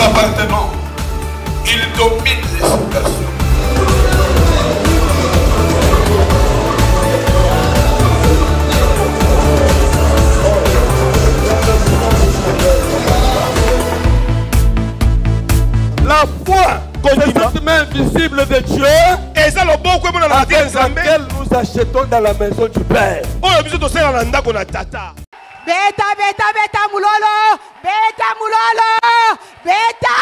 appartement. Il domine les situations. La foi, c'est cette main visible de Dieu dans laquelle nous achetons dans la maison du Père. Beta, beta, beta, moulolo! Beta, moulolo! Beta!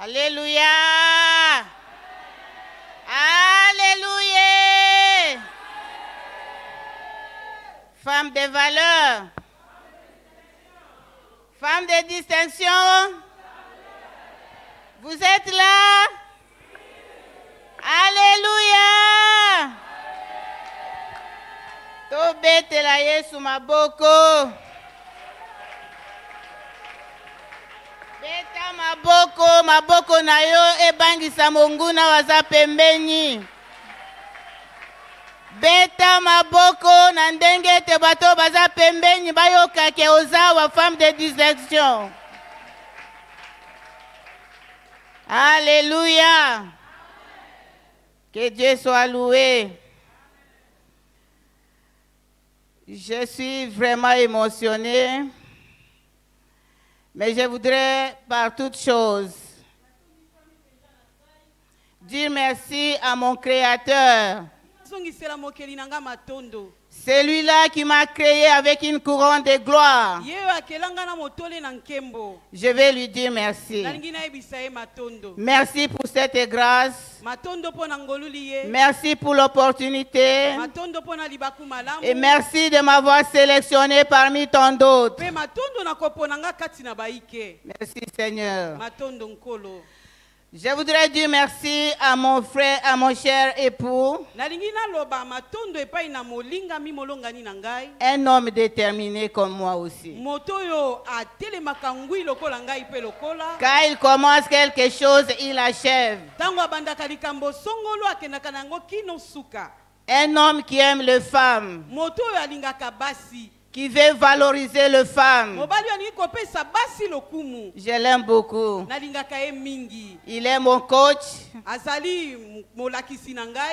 Alléluia! Alléluia! Femme de valeur, femme de distinction, vous êtes là? Alléluia! Tobetela Yesu maboko. Beta maboko, maboko na yo ebangisa monguna waza pembeni. Beta maboko na ndenge te bato baza pembeni bayoka ke oza wa femme de distinction. Alléluia. Que Dieu soit loué. Je suis vraiment émotionnée. Mais je voudrais, par toutes choses, dire merci à mon Créateur. Celui-là qui m'a créé avec une couronne de gloire. Je vais lui dire merci. Merci pour cette grâce. Merci pour l'opportunité. Et merci de m'avoir sélectionné parmi tant d'autres. Merci Seigneur. Je voudrais dire merci à mon frère, à mon cher époux. Un homme déterminé comme moi aussi. Quand il commence quelque chose, il achève. Un homme qui aime les femmes. Qui veut valoriser les femmes. Je l'aime beaucoup. Il est mon coach.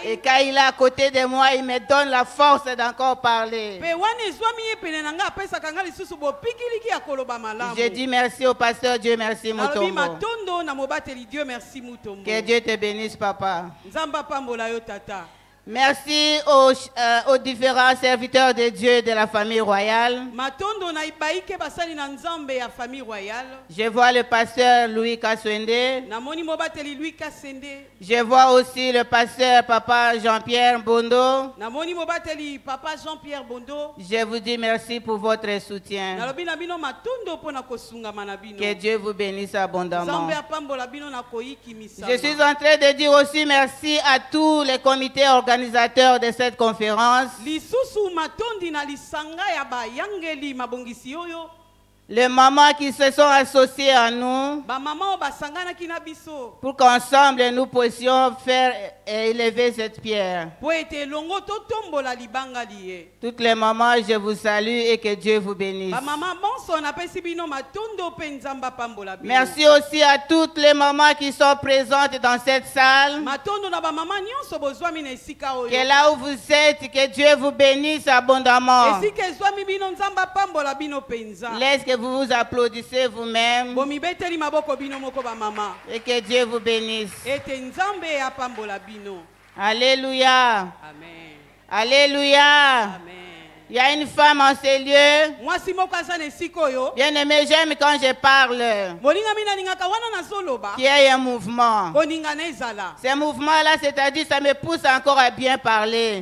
Et quand il est à côté de moi, il me donne la force d'encore parler. Je dis merci au pasteur Dieu merci Mutombo. Que Dieu te bénisse papa. Merci aux différents serviteurs de Dieu de la famille royale. Je vois le pasteur Louis Kaswende. Je vois aussi le pasteur papa Jean-Pierre Bondo. Je vous dis merci pour votre soutien. Que Dieu vous bénisse abondamment. Je suis en train de dire aussi merci à tous les comités organisateurs de cette conférence. Les mamans qui se sont associées à nous pour qu'ensemble nous puissions faire élever cette pierre. Toutes les mamans, je vous salue et que Dieu vous bénisse. Merci aussi à toutes les mamans qui sont présentes dans cette salle. Que là où vous êtes, que Dieu vous bénisse abondamment. Laisse que vous vous applaudissez vous-même. Et que Dieu vous bénisse. Alléluia. Amen. Alléluia. Amen. Il y a une femme en ces lieux. Bien aimé, j'aime quand je parle. Qui est un mouvement. Ce mouvement-là, c'est-à-dire, ça me pousse encore à bien parler.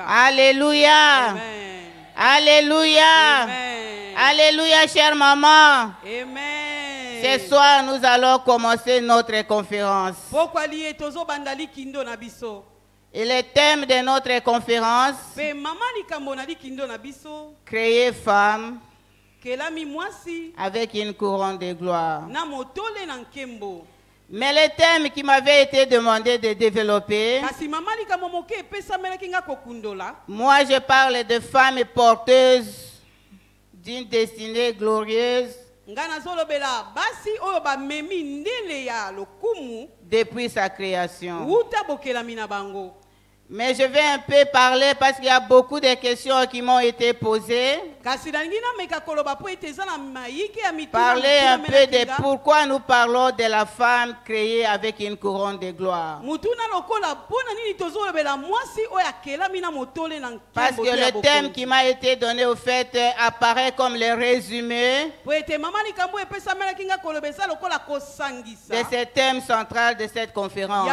Alléluia. Amen. Alléluia. Amen. Alléluia, chère maman. Amen. Ce soir, nous allons commencer notre conférence. Et le thème de notre conférence, créer femme avec une couronne de gloire. Mais le thème qui m'avait été demandé de développer, moi je parle de femmes porteuses d'une destinée glorieuse depuis sa création. Mais je vais un peu parler parce qu'il y a beaucoup de questions qui m'ont été posées. Parler un peu de pourquoi nous parlons de la femme créée avec une couronne de gloire. Parce que le thème qui m'a été donné au fait apparaît comme le résumé de ce thème central de cette conférence.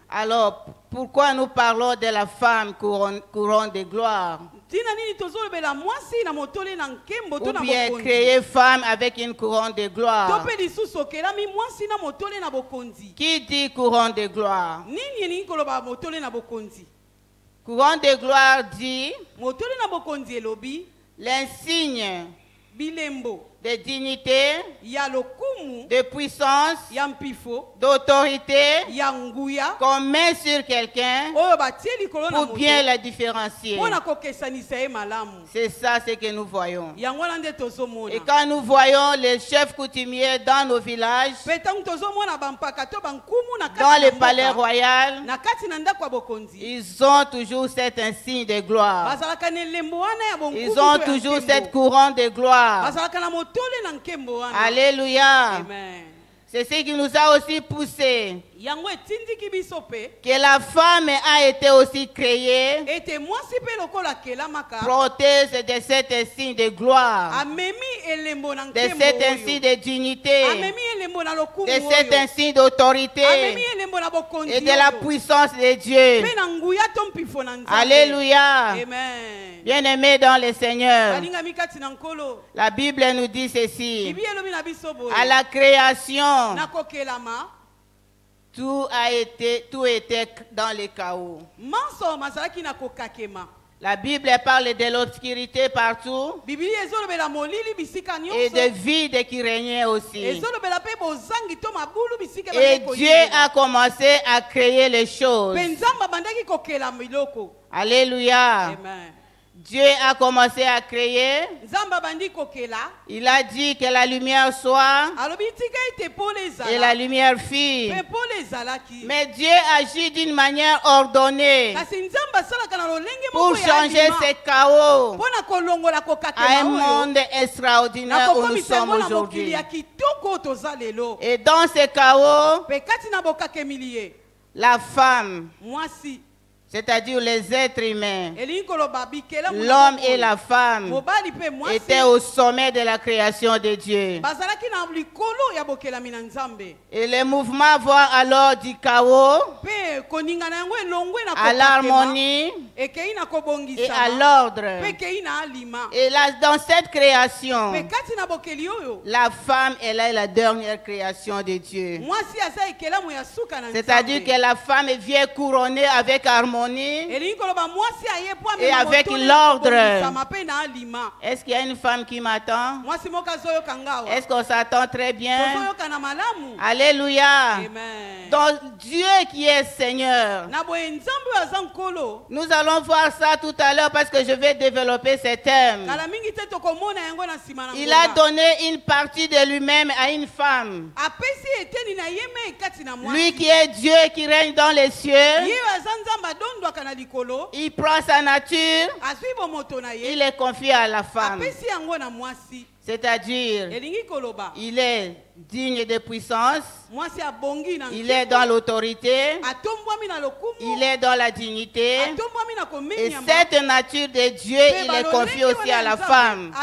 Alors, pourquoi nous parlons de la femme couronne de gloire? Ou bien créer femme avec une couronne de gloire? Qui dit couronne de gloire? Couronne de gloire dit l'insigne de dignité, de puissance, d'autorité qu'on met sur quelqu'un pour bien la différencier. C'est ça ce que nous voyons. Et quand nous voyons les chefs coutumiers dans nos villages, dans le palais royal, ils ont toujours cet insigne de gloire. Ils ont toujours cette couronne de gloire. Alléluia. Amen. C'est ce qui nous a aussi poussé que la femme a été aussi créée prothèse de cet insigne de gloire, de cet insigne de dignité, de cet insigne d'autorité et de la puissance de Dieu. Alléluia. Bien-aimés dans le Seigneur, la Bible nous dit ceci: à la création, tout était dans le chaos. La Bible parle de l'obscurité partout et de vide qui régnait aussi. Et Dieu a commencé à créer les choses. Alléluia. Amen. Dieu a commencé à créer. Il a dit que la lumière soit et la lumière fit. Mais Dieu agit d'une manière ordonnée pour changer ce chaos à un monde extraordinaire où nous sommes aujourd'hui. Et dans ce chaos, la femme, c'est-à-dire les êtres humains, l'homme et la femme étaient au sommet de la création de Dieu. Et le mouvement va alors du chaos à l'harmonie et à l'ordre. Et là, dans cette création, la femme, elle est la dernière création de Dieu. C'est-à-dire que la femme vient couronnée avec harmonie et avec l'ordre. Est-ce qu'il y a une femme qui m'attend? Est-ce qu'on s'attend très bien? Alléluia. Amen. Donc Dieu qui est Seigneur. Nous allons voir ça tout à l'heure parce que je vais développer ce thème. Il a donné une partie de lui-même à une femme. Lui qui est Dieu qui règne dans les cieux, il prend sa nature, il est confié à la femme. C'est-à-dire, il est digne de puissance, il est dans l'autorité, il est dans la dignité, et cette nature de Dieu, il est confié aussi à la femme.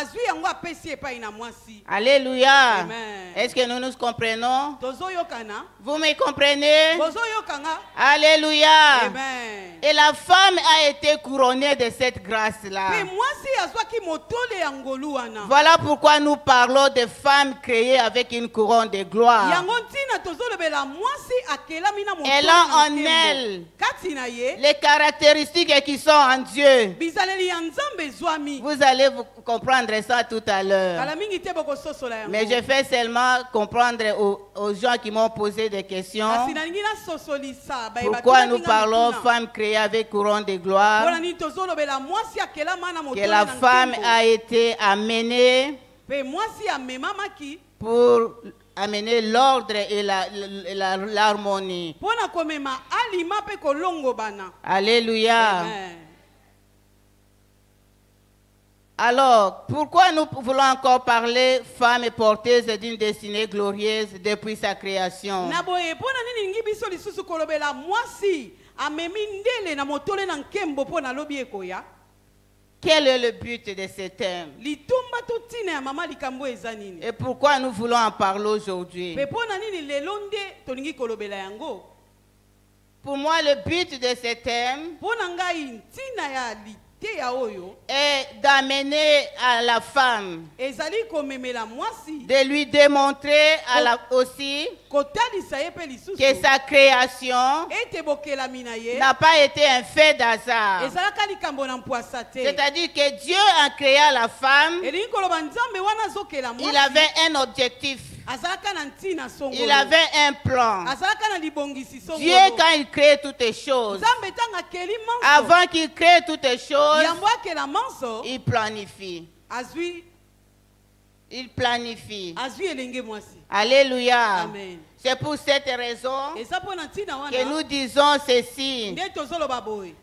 Alléluia. Est-ce que nous nous comprenons? Vous me comprenez? Alléluia. Et la femme a été couronnée de cette grâce-là. Voilà pourquoi nous parlons de femmes créées avec une couronne de gloire. Elle a en elle les caractéristiques qui sont en Dieu. Vous allez vous comprendre ça tout à l'heure. Mais je fais seulement comprendre aux gens qui m'ont posé des questions. Pourquoi nous parlons femmes créées avec couronne de gloire? Que la femme a été amenée pour amener l'ordre et l'harmonie. Alléluia. Amen. Alors, pourquoi nous voulons encore parler femme porteuse d'une destinée glorieuse depuis sa création? Quel est le but de ce thème? Et pourquoi nous voulons en parler aujourd'hui? Pour moi, le but de ce thème est d'amener à la femme, de lui démontrer aussi que sa création n'a pas été un fait d'hasard. C'est-à-dire que Dieu a créé la femme, il avait un objectif. Il avait un plan. Dieu, quand il crée toutes les choses, avant qu'il crée toutes les choses, il planifie. Il planifie. Alléluia. C'est pour cette raison que nous disons ceci.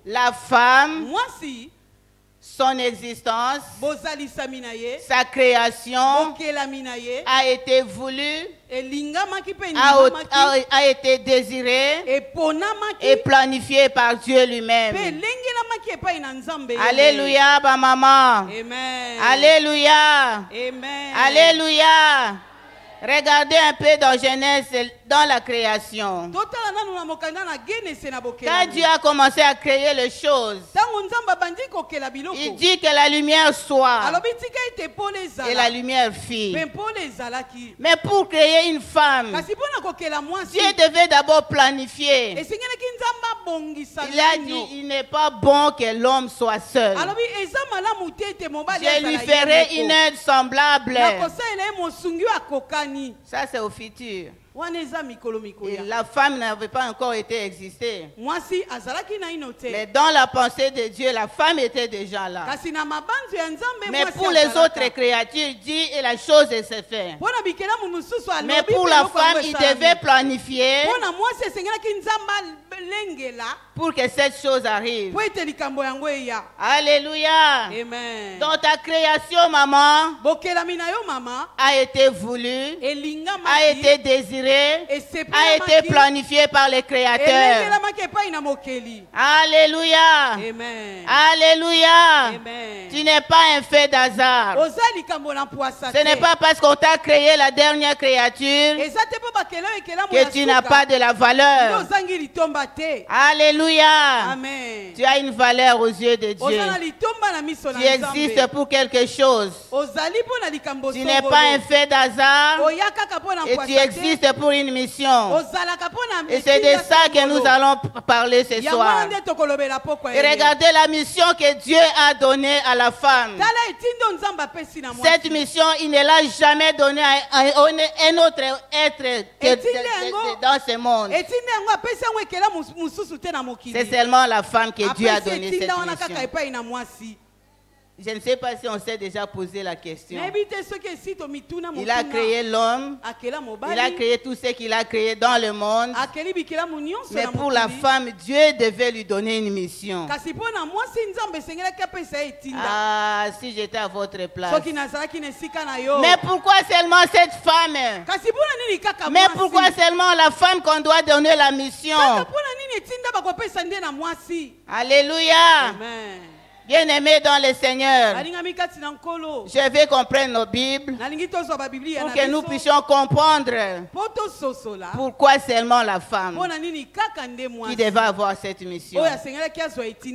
La femme, son existence, sa création a été voulue, a été désirée et planifiée par Dieu lui-même. Alléluia, ma maman. Amen. Alléluia. Amen. Alléluia. Regardez un peu dans Genèse, dans la création. Quand Dieu a commencé à créer les choses, il dit que la lumière soit. Et la lumière fit. Mais pour créer une femme, Dieu devait d'abord planifier. Il a dit, il n'est pas bon que l'homme soit seul. Je lui ferai une aide semblable. Ça, c'est au futur. Et la femme n'avait pas encore été existée. Mais dans la pensée de Dieu, la femme était déjà là. Mais pour les autres créatures, dit et la chose s'est faite. Mais pour la femme, il devait planifier pour que cette chose arrive. Alléluia. Amen. Dans ta création, maman, a été voulue, a été désirée, a été planifié par les créateurs. Alléluia. Amen. Alléluia. Amen. Tu n'es pas un fait d'hasard. Ce n'est pas parce qu'on t'a créé la dernière créature que tu n'as pas de la valeur. Alléluia. Amen. Tu as une valeur aux yeux de Dieu. Tu existes pour quelque chose. Tu n'es pas un fait d'hasard et tu existes pour une mission. Et c'est de ça que nous allons parler ce soir. Et regardez la mission que Dieu a donnée à la femme. Cette mission, il ne l'a jamais donnée à un autre être dans ce monde. C'est seulement la femme que Dieu a donné cette mission. Je ne sais pas si on s'est déjà posé la question. Il a créé l'homme, il a créé tout ce qu'il a créé dans le monde. Mais pour la femme, Dieu devait lui donner une mission. Ah, si j'étais à votre place. Mais pourquoi seulement cette femme? Mais pourquoi seulement la femme qu'on doit donner la mission? Alléluia. Amen. Bien-aimés dans le Seigneur, je veux qu'on prenne nos Bibles pour que nous puissions comprendre pourquoi seulement la femme qui devait avoir cette mission.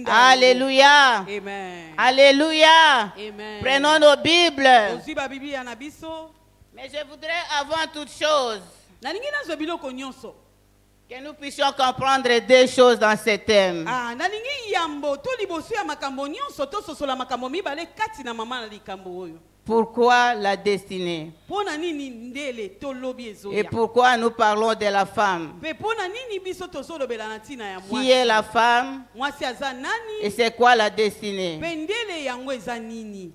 Alléluia. Amen. Alléluia. Amen. Prenons nos Bibles. Mais je voudrais avant toute chose que nous puissions comprendre deux choses dans ce thème. Pourquoi la destinée? Et pourquoi nous parlons de la femme? Qui est la femme? Et c'est quoi la destinée?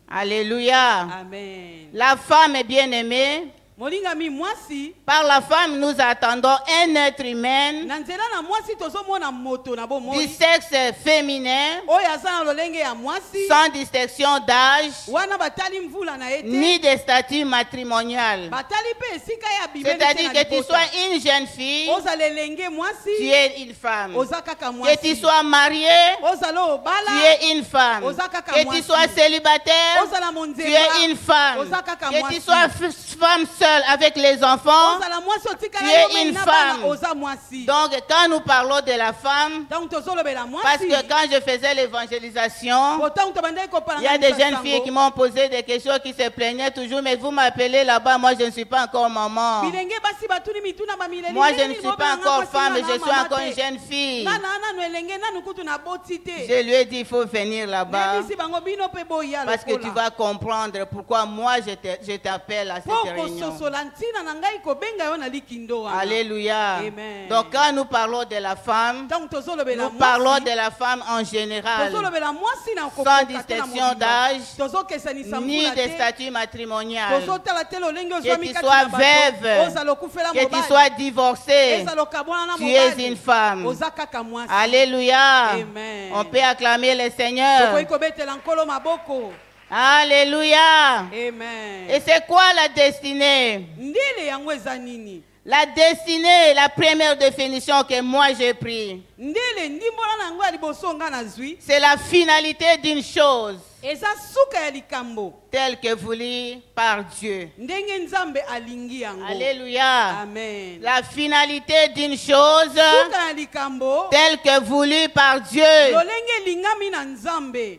Alléluia. Amen. La femme est bien-aimée. Par la femme, nous attendons un être humain du sexe féminin, sans distinction d'âge, ni de statut matrimonial. C'est-à-dire que tu sois une jeune fille, tu es une femme. Que tu sois mariée, tu es une femme. Que tu sois célibataire, tu es une femme. Que tu sois femme seule avec les enfants, tu es une femme. Donc quand nous parlons de la femme, parce que quand je faisais l'évangélisation, il y a des jeunes filles qui m'ont posé des questions, qui se plaignaient toujours, mais vous m'appelez là-bas, moi je ne suis pas encore maman. Moi je ne suis pas encore femme, je suis encore une jeune fille. Je lui ai dit, il faut venir là-bas, parce que tu vas comprendre pourquoi moi je t'appelle à cette réunion. Alléluia. Amen. Donc quand nous parlons de la femme, nous parlons de la femme en général, sans distinction d'âge, ni de statut matrimonial. Que tu sois veuve, que tu sois divorcée, tu es une femme. Alléluia. Amen. On peut acclamer le Seigneur. Alléluia. Amen. Et c'est quoi la destinée? La destinée, la première définition que moi j'ai prise, c'est la finalité d'une chose telle que voulue par Dieu. Alléluia. Amen. La finalité d'une chose telle que voulue par Dieu.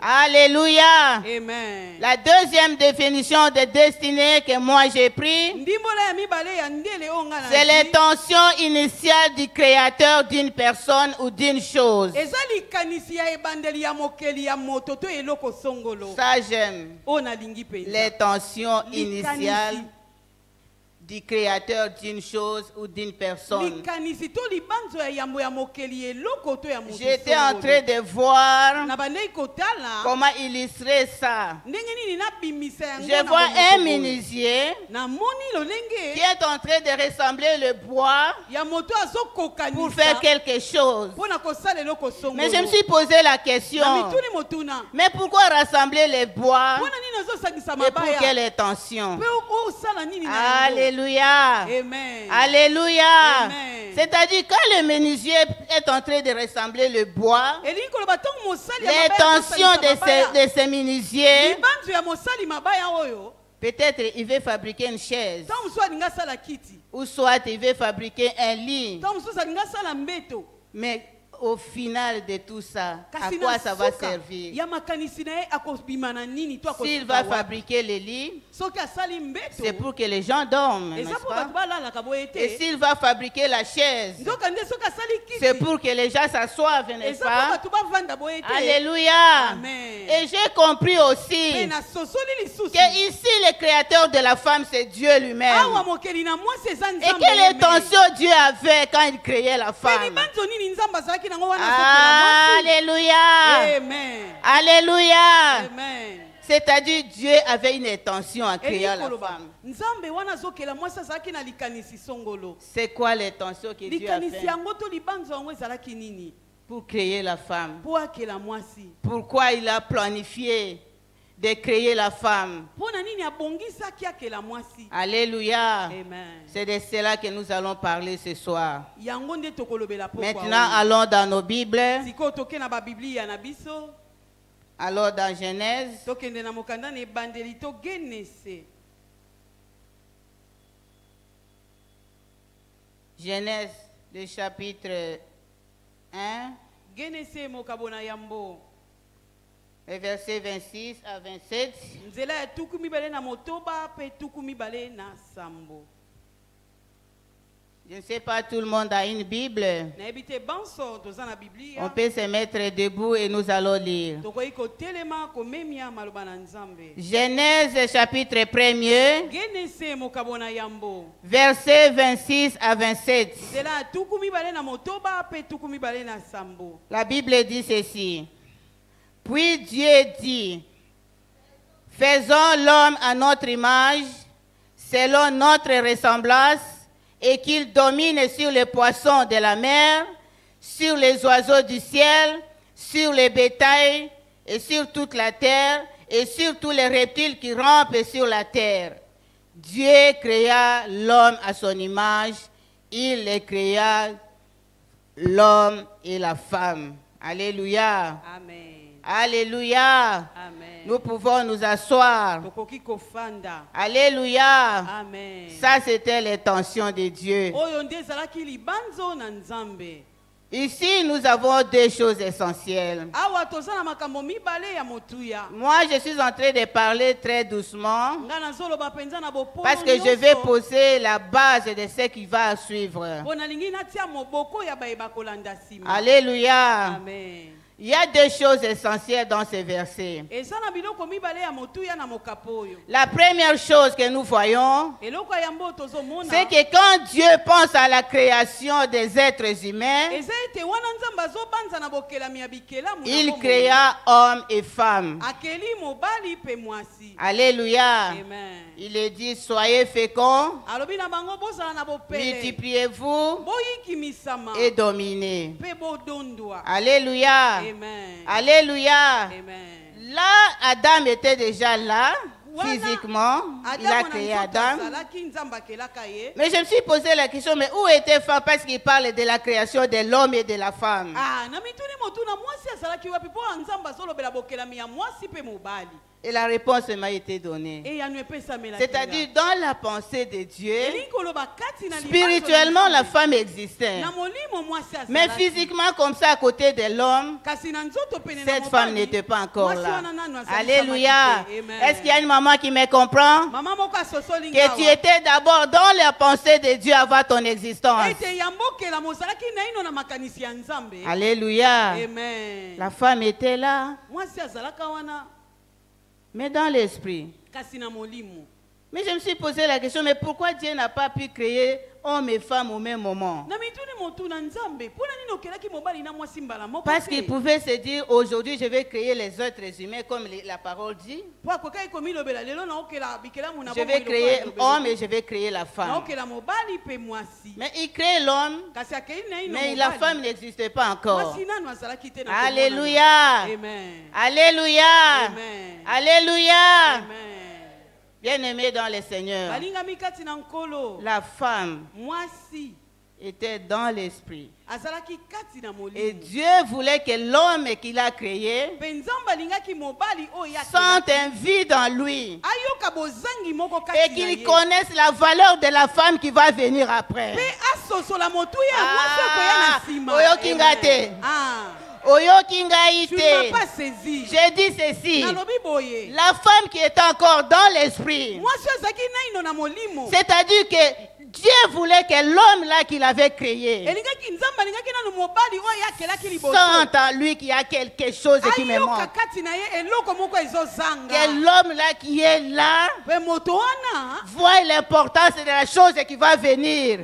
Alléluia. Amen. La deuxième définition de destinée que moi j'ai prise, c'est l'intention initiale du créateur d'une personne ou d'une chose. Ça j'aime. L'intention initiale du créateur d'une chose ou d'une personne. J'étais en train de voir comment illustrer ça. Je vois un menuisier qui est en train de rassembler le bois pour faire quelque chose. Mais je me suis posé la question, mais pourquoi rassembler les bois et pour quelle intention? Alléluia. Amen. Alléluia. Amen. C'est-à-dire quand le menuisier est en train de rassembler le bois, l'intention de ce menuisier, peut-être il veut fabriquer une chaise, ou soit il veut fabriquer un lit. Mais au final de tout ça, à quoi ça va servir? S'il va fabriquer les lits, c'est pour que les gens dorment, n'est-ce pas? Et s'il va fabriquer la chaise, c'est pour que les gens s'assoient, n'est-ce pas? Alléluia. Amen. Et j'ai compris aussi que ici le créateur de la femme, c'est Dieu lui-même. Et quelle intention Dieu avait quand il créait la femme? Alléluia. Amen. Alléluia. Amen. C'est-à-dire Dieu avait une intention à créer la femme. C'est quoi l'intention que Dieu a fait pour créer la femme? Pourquoi il a planifié de créer la femme? Alléluia. C'est de cela que nous allons parler ce soir. Maintenant, allons dans nos Bibles. Alors dans Genèse, Genèse, le chapitre 1, le verset 26 à 27. Je ne sais pas, tout le monde a une Bible. On peut se mettre debout et nous allons lire. Genèse chapitre 1er, verset 26 à 27. La Bible dit ceci. Puis Dieu dit, faisons l'homme à notre image, selon notre ressemblance, et qu'il domine sur les poissons de la mer, sur les oiseaux du ciel, sur les bétails, et sur toute la terre, et sur tous les reptiles qui rampent sur la terre. Dieu créa l'homme à son image, il les créa, l'homme et la femme. Alléluia. Amen. Alléluia. Amen. Nous pouvons nous asseoir. Alléluia. Amen. Ça, c'était l'intention de Dieu. Ici, nous avons deux choses essentielles. Moi, je suis en train de parler très doucement parce que je vais poser la base de ce qui va suivre. Alléluia. Amen. Il y a deux choses essentielles dans ce verset. La première chose que nous voyons, c'est que quand Dieu pense à la création des êtres humains, il créa hommes et femmes. Alléluia. Amen. Il est dit, soyez féconds, multipliez-vous et dominez. Alléluia. Amen. Alléluia. Amen. Là, Adam était déjà là, physiquement. Il a créé Adam. Mais je me suis posé la question, mais où était femme? Parce qu'il parle de la création de l'homme et de la femme. Et la réponse m'a été donnée. C'est-à-dire, dans la pensée de Dieu, spirituellement, la femme existait. Mais physiquement, comme ça, à côté de l'homme, cette femme n'était pas encore là. Alléluia. Est-ce qu'il y a une maman qui me comprend? Que tu étais d'abord dans la pensée de Dieu avant ton existence. Alléluia. Amen. La femme était là. Mais dans l'esprit. Mais je me suis posé la question, mais pourquoi Dieu n'a pas pu créer hommes et femmes au même moment? Parce qu'il pouvait se dire, aujourd'hui je vais créer les êtres humains comme la parole dit. Je vais créer l'homme et je vais créer la femme. Mais il crée l'homme, mais la femme n'existait pas encore. Alléluia. Amen. Alléluia. Amen. Alléluia. Amen. Bien-aimé dans le Seigneur, la femme était dans l'esprit. Et Dieu voulait que l'homme qu'il a créé sente un vide en lui et qu'il connaisse la valeur de la femme qui va venir après. Tu n'as pas saisi. J'ai dit ceci. La femme qui est encore dans l'esprit, c'est-à-dire que Dieu voulait que l'homme là qu'il avait créé sente en lui qu'il y a quelque chose qui me manque. Que l'homme là qui est là voit l'importance de la chose qui va venir.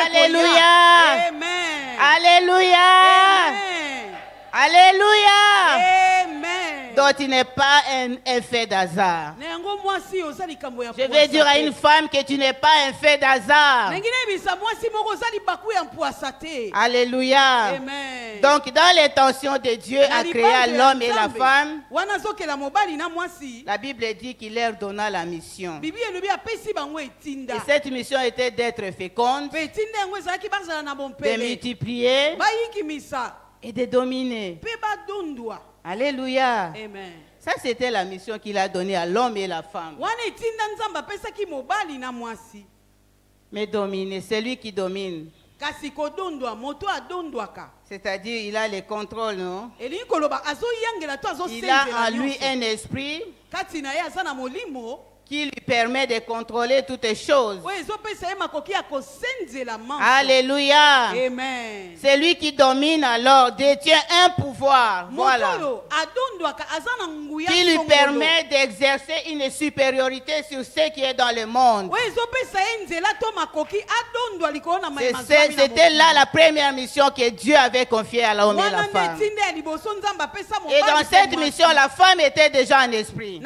Alléluia. Amen. Alléluia. Amen. Alléluia. Amen. Donc il n'est pas un fait d'hasard. Je vais dire à une femme que tu n'es pas un fait d'hasard. Alléluia. Amen. Donc dans l'intention de Dieu à créer l'homme et la femme, la Bible dit qu'il leur donna la mission. Et cette mission était d'être féconde, de multiplier et de dominer. Alléluia. Amen. Ça, c'était la mission qu'il a donnée à l'homme et la femme. Mais dominer, c'est lui qui domine. C'est-à-dire, il a les contrôles, non? Il a en lui un esprit qui lui permet de contrôler toutes les choses. Alléluia. Amen. C'est lui qui domine alors, détient un pouvoir. Voilà. Qui lui permet d'exercer une supériorité sur ce qui est dans le monde. C'était là la première mission que Dieu avait confiée à l'homme et à la femme. Et dans cette mission, la femme était déjà en esprit.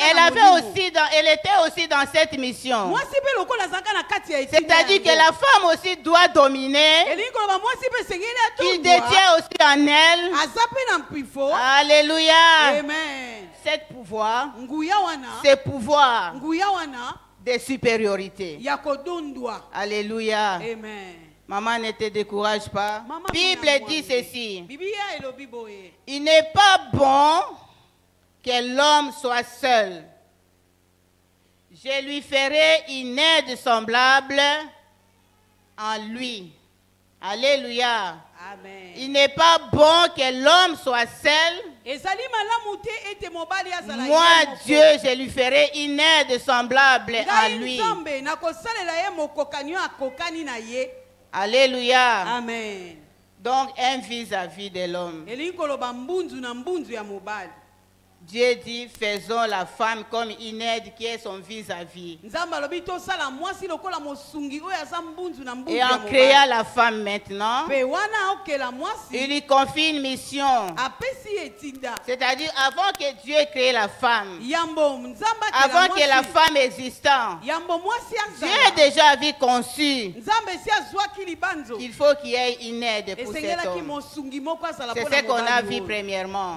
Elle était aussi dans cette mission. C'est-à-dire que la femme aussi doit dominer. Qui détient aussi en elle. Alléluia. Amen. Cet pouvoir, c'est pouvoir de supériorité. Alléluia. Amen. Maman, ne te décourage pas. La Bible dit ceci. Il n'est pas bon que l'homme soit seul. Je lui ferai une aide semblable en lui. Alléluia. Amen. Il n'est pas bon que l'homme soit seul. Moi, Dieu, je lui ferai une aide semblable à lui. Alléluia. Amen. Donc, un vis-à-vis de l'homme. Dieu dit, faisons la femme comme une aide qui est son vis-à-vis. Et en créant la femme maintenant, il lui confie une mission. C'est-à-dire, avant que Dieu crée la femme, avant que la femme existante, Dieu a déjà vu conçu qu'il faut qu'il y ait une aide pour cet homme. C'est ce qu'on a vu premièrement.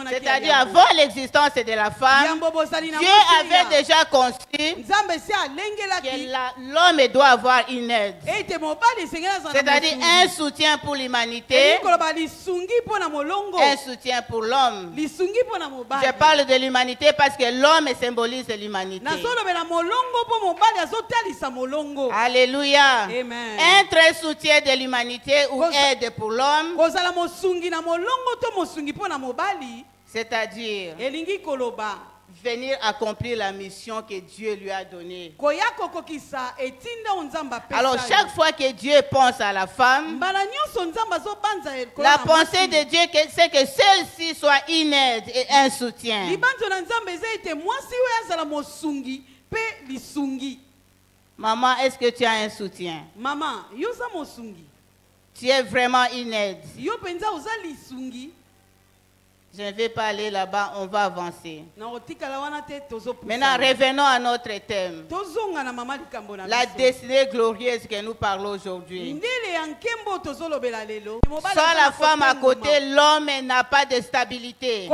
C'est-à-dire, avant l'existence de la femme, Dieu avait déjà conçu que l'homme doit avoir une aide. C'est-à-dire un soutien pour l'humanité, un soutien pour l'homme. Je parle de l'humanité parce que l'homme symbolise l'humanité. Alléluia. Amen. Un très soutien de l'humanité ou aide pour l'homme. C'est-à-dire venir accomplir la mission que Dieu lui a donnée. Alors chaque fois que Dieu pense à la femme, la pensée de Dieu c'est que celle-ci soit une aide et un soutien. Maman, est-ce que tu as un soutien? Tu es vraiment une aide. Je ne vais pas aller là-bas, on va avancer. Maintenant, revenons à notre thème. La destinée glorieuse que nous parlons aujourd'hui. Sans la femme à côté, l'homme n'a pas de stabilité.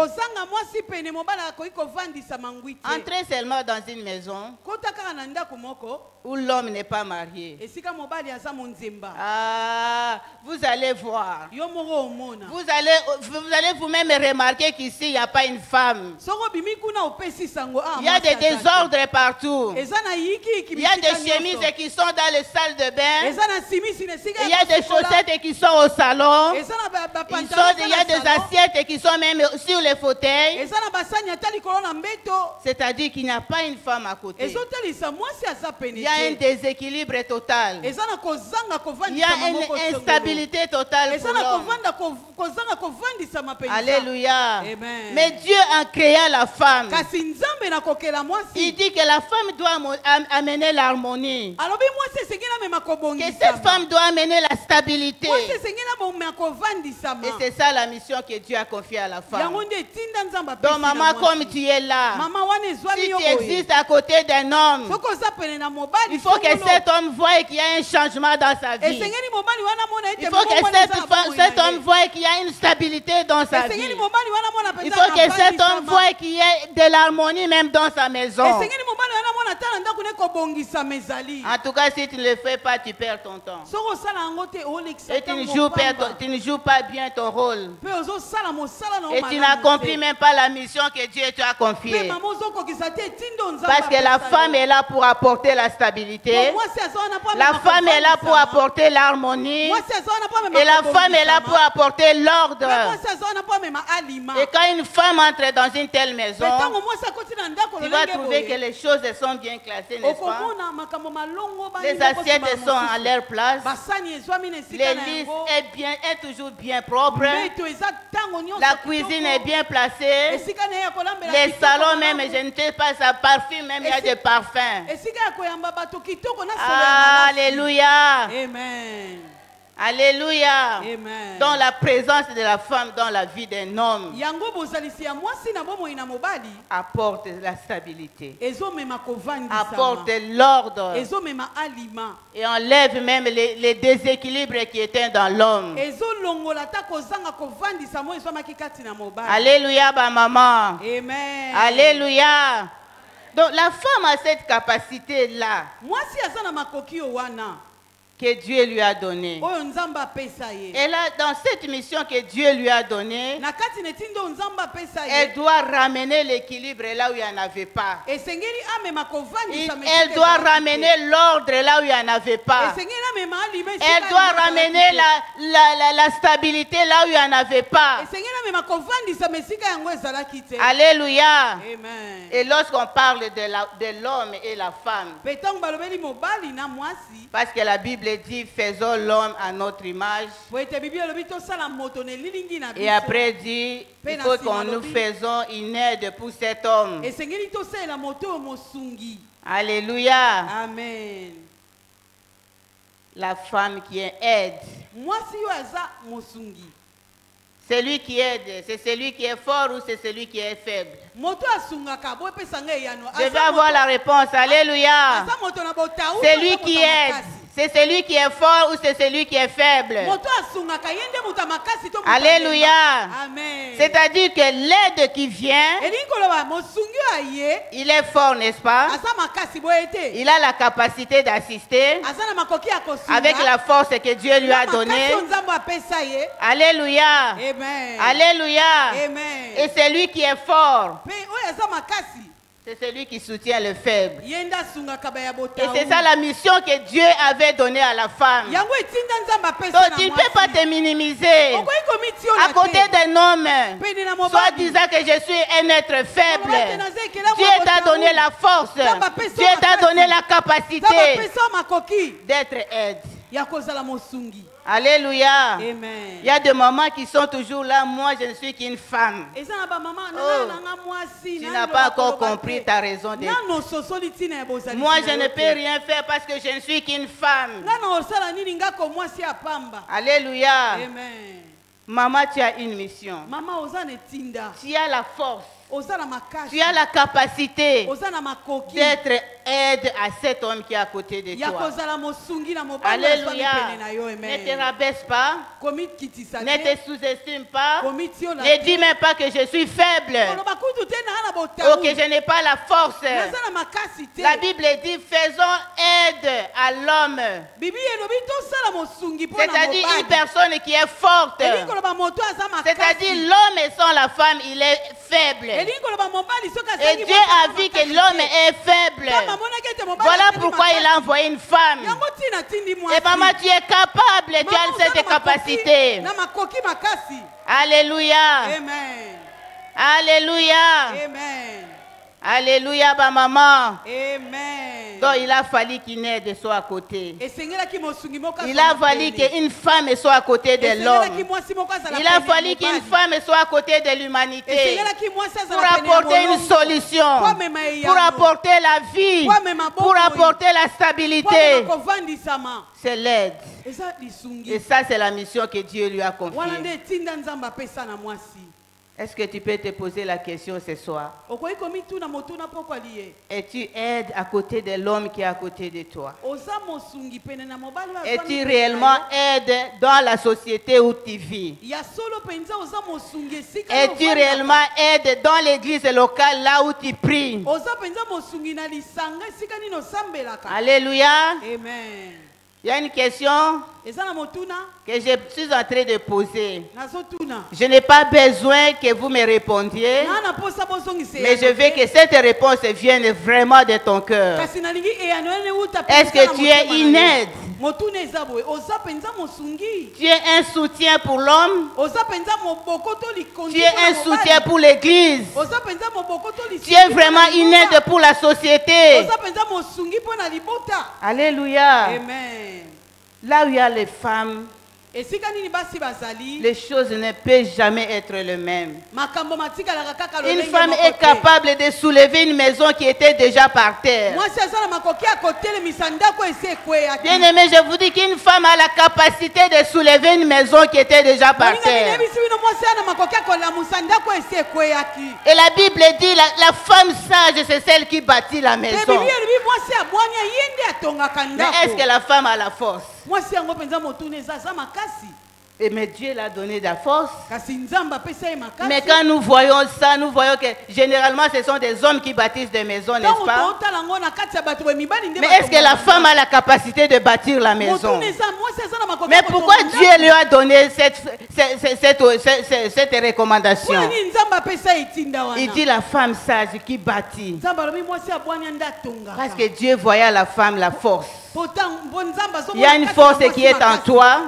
Entrez seulement dans une maison où l'homme n'est pas marié. Ah, vous allez voir. Vous allez vous-même remarquer qu'ici, il n'y a pas une femme. Il y a des désordres partout. Il y a des chemises qui sont dans les salles de bain. Il y a des chaussettes qui sont au salon. Il y a des assiettes qui sont même sur les fauteuils. C'est-à-dire qu'il n'y a pas une femme à côté. Il y a un déséquilibre total. Il y a une instabilité totale pour l'homme. Alléluia. Amen. Mais Dieu, en créant la femme, il dit que la femme doit amener l'harmonie. Que cette femme doit amener la stabilité. Et c'est ça la mission que Dieu a confiée à la femme. Donc maman, comme tu es là, si tu existes à côté d'un homme, il faut que cet homme voie qu'il y a un changement dans sa vie. Il faut que cet homme voie qu'il y a une stabilité dans sa vie. Il faut que cet homme voie qu'il y ait de l'harmonie même dans sa maison. En tout cas, si tu ne le fais pas, tu perds ton temps. Et tu ne joues pas bien ton rôle. Et tu n'accomplis même pas la mission que Dieu t'a confiée. Parce que la femme est là pour apporter la stabilité. La femme est là pour apporter l'harmonie. Et la femme est là pour apporter l'ordre. Et quand une femme entre dans une telle maison, tu vas trouver que les choses sont bien classées, n'est-ce pas? Les assiettes sont à leur place. L'église est toujours bien propre. La cuisine est bien placée. Les salons même, je ne sais pas, ça parfume même, il y a des parfums. Alléluia. Amen. Alléluia. Amen. Dans la présence de la femme dans la vie d'un homme apporte la stabilité, apporte l'ordre et enlève même les déséquilibres qui étaient dans l'homme. Alléluia, ma maman. Amen. Alléluia. Donc la femme a cette capacité-là que Dieu lui a donnée. Et là, dans cette mission que Dieu lui a donnée, elle doit ramener l'équilibre là où il n'y en avait pas. Elle doit ramener l'ordre là où il n'y en avait pas. Elle doit ramener la stabilité là où il n'y en avait pas. Alléluia. Amen. Et lorsqu'on parle de l'homme et la femme, parce que la Bible dit faisons l'homme à notre image, et après dit il faut qu'on nous faisons une aide pour cet homme. Alléluia. Amen. La femme qui est aide. Celui qui aide, c'est celui qui est fort ou c'est celui qui est faible? Je vais avoir la réponse. Alléluia. Celui qui aide, c'est celui qui est fort ou c'est celui qui est faible? Alléluia. C'est-à-dire que l'aide qui vient, il est fort, n'est-ce pas? Il a la capacité d'assister avec la force que Dieu lui a donnée. Alléluia. Alléluia. Et celui qui est fort, c'est celui qui soutient le faible. Et c'est ça la mission que Dieu avait donnée à la femme. Donc tu ne peux pas te minimiser à côté d'un homme, soit disant que je suis un être faible. Dieu t'a donné la force. Dieu t'a donné la capacité d'être aide. Alléluia. Amen. Il y a des mamans qui sont toujours là. Moi, je ne suis qu'une femme. Oh, tu n'as pas encore compris ta raison d'être. Moi, je ne peux rien faire parce que je ne suis qu'une femme. Alléluia. Amen. Maman, tu as une mission. Tu as la force. Tu as la capacité d'être aide à cet homme qui est à côté de toi. Alléluia. Ne te rabaisse pas. Ne te sous-estime pas. Ne dis même pas que je suis faible ou que je n'ai pas la force. La Bible dit faisons aide à l'homme. C'est-à-dire une personne qui est forte. C'est-à-dire l'homme sans la femme, il est faible. Et Dieu a vu que l'homme est faible. Voilà pourquoi il a envoyé une femme. Et maman, tu es capable, tu as cette capacité. Alléluia. Amen. Alléluia. Amen. Alléluia, ma maman. Amen. Donc il a fallu qu'une aide soit à côté. Il a fallu qu'une femme soit à côté de l'homme. Il a fallu qu'une femme soit à côté de l'humanité pour apporter une solution, pour apporter la vie, pour apporter la stabilité. C'est l'aide. Et ça, c'est la mission que Dieu lui a confiée. Est-ce que tu peux te poser la question ce soir? Es-tu aide à côté de l'homme qui est à côté de toi? Es-tu réellement aide dans la société où tu vis? Es-tu réellement aide dans l'église locale là où tu pries? Alléluia. Amen. Il y a une question que je suis en train de poser. Je n'ai pas besoin que vous me répondiez, mais je veux que cette réponse vienne vraiment de ton cœur. Est-ce que tu es une aide? Tu es un soutien pour l'homme? Tu es un soutien pour l'église? Tu es vraiment une aide pour la société? Alléluia. Amen. Là où il y a les femmes, les choses ne peuvent jamais être les mêmes. Une femme est capable de soulever une maison qui était déjà par terre. Bien aimé, je vous dis qu'une femme a la capacité de soulever une maison qui était déjà par terre. Et la Bible dit la femme sage, c'est celle qui bâtit la maison. Mais est-ce que la femme a la force? Mais Dieu l'a donné de la force. Mais quand nous voyons ça, nous voyons que généralement ce sont des hommes qui bâtissent des maisons, n'est-ce pas? Mais est-ce que la femme a la capacité de bâtir la maison? Mais pourquoi Dieu lui a donné cette recommandation? Il dit la femme sage qui bâtit. Parce que Dieu voyait la femme la force. Il y a une force qui est en toi,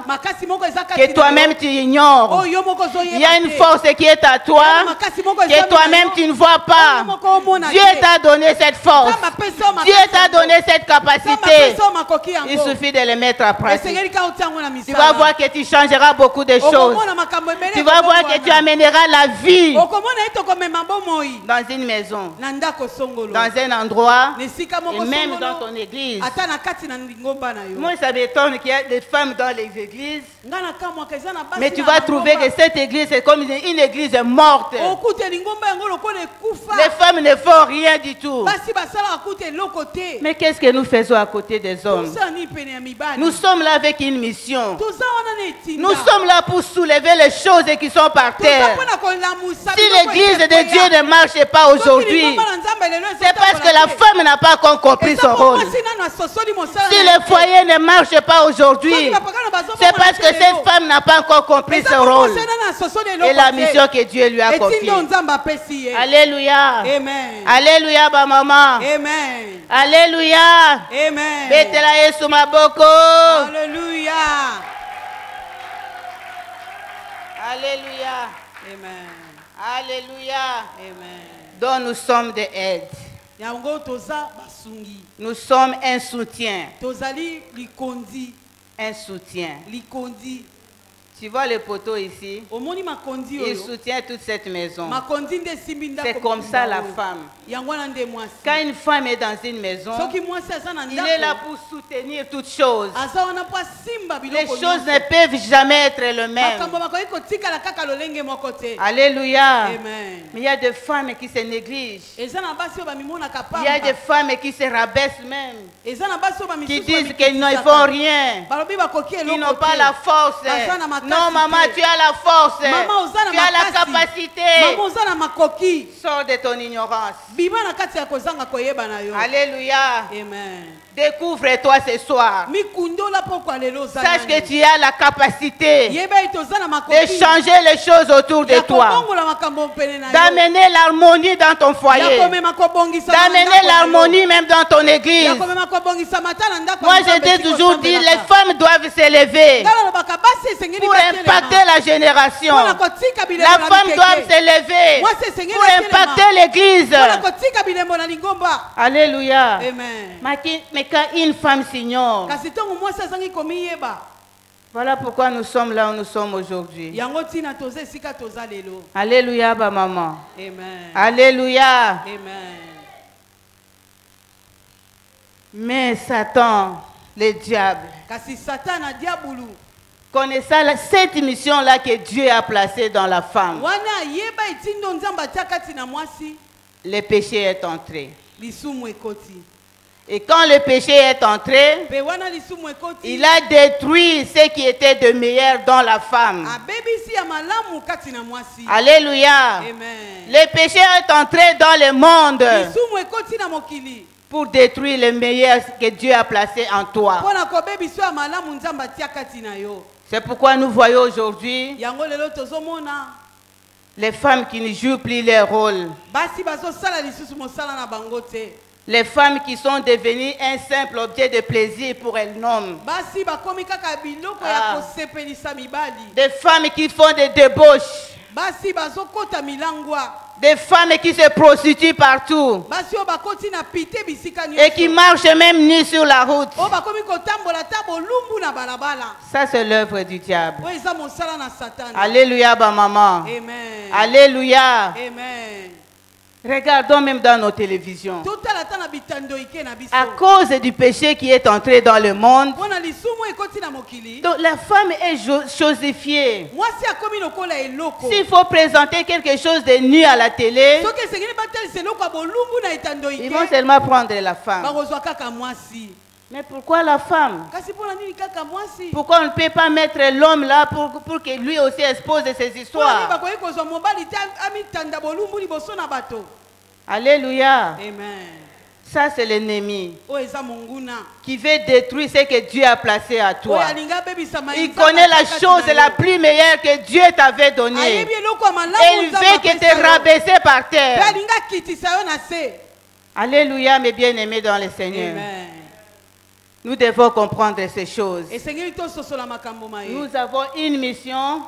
que toi-même tu ignores. Il y a une force qui est à toi, que toi-même tu ne vois pas. Dieu t'a donné cette force. Dieu t'a donné cette capacité. Il suffit de le mettre à pratique. Tu vas voir que tu changeras beaucoup de choses. Tu vas voir que tu amèneras la vie dans une maison, dans un endroit, et même dans ton église. Moi, ça m'étonne qu'il y ait des femmes dans les églises. Mais tu vas trouver que cette église est comme une église morte. Les femmes ne font rien du tout. Mais qu'est-ce que nous faisons à côté des hommes? Nous sommes là avec une mission. Nous sommes là pour soulever les choses qui sont par terre. Si l'église de Dieu ne marche pas aujourd'hui, c'est parce que la femme n'a pas encore compris son rôle. Si le foyer ne marche pas aujourd'hui, c'est parce que cette femme n'a pas encore compris son rôle et la mission que Dieu lui a confiée. Alléluia. Amen. Alléluia, ma maman. Amen. Alléluia. Amen. Betela Yesu maboko. Alléluia. Alléluia. Amen. Alléluia. Amen. Donc nous sommes des aides. Nous sommes un soutien. Un soutien. Tu vois le poteau ici? Il soutient toute cette maison. C'est comme ça la femme. Quand une femme est dans une maison, il est là pour soutenir toutes choses. Les choses ne peuvent jamais être les mêmes. Alléluia. Mais il y a des femmes qui se négligent. Il y a des femmes qui se rabaissent même. Qui disent qu'ils ne font rien. Qui n'ont pas la force. Non, maman, tu as la force. Tu as la capacité. Sors de ton ignorance. Alléluia. Amen. Découvre-toi ce soir. Sache que tu as la capacité de changer les choses autour de toi. D'amener l'harmonie dans ton foyer. D'amener l'harmonie même dans ton église. Moi, je t'ai toujours dit, les femmes doivent s'élever pour impacter la génération. La femme doit s'élever pour impacter l'église. Alléluia. Amen. Mais quand une femme s'ignore, voilà pourquoi nous sommes là où nous sommes aujourd'hui. Alléluia, ma maman. Amen. Alléluia. Amen. Mais Satan, le diable, Connaissant cette mission-là que Dieu a placée dans la femme, le péché est entré. Et quand le péché est entré, il a détruit ce qui était de meilleur dans la femme. Alléluia. Amen. Le péché est entré dans le monde pour détruire le meilleur que Dieu a placé en toi. C'est pourquoi nous voyons aujourd'hui les femmes qui ne jouent plus leur rôle. Les femmes qui sont devenues un simple objet de plaisir pour elles-mêmes. Des femmes qui font des débauches. Des femmes qui se prostituent partout. Et qui marchent même nues sur la route. Ça, c'est l'œuvre du diable. Alléluia, ma maman. Amen. Alléluia. Amen. Regardons même dans nos télévisions. À cause du péché qui est entré dans le monde, donc la femme est chosifiée. S'il faut présenter quelque chose de nu à la télé, ils vont seulement prendre la femme. Mais pourquoi la femme? Pourquoi on ne peut pas mettre l'homme là pour que lui aussi expose ses histoires? Alléluia. Amen. Ça, c'est l'ennemi qui veut détruire ce que Dieu a placé à toi. Il connaît la chose la plus meilleure que Dieu t'avait donnée. Et il veut que tu te rabaisses par terre. Alléluia, mes bien-aimés dans le Seigneur. Amen. Nous devons comprendre ces choses. Nous avons une mission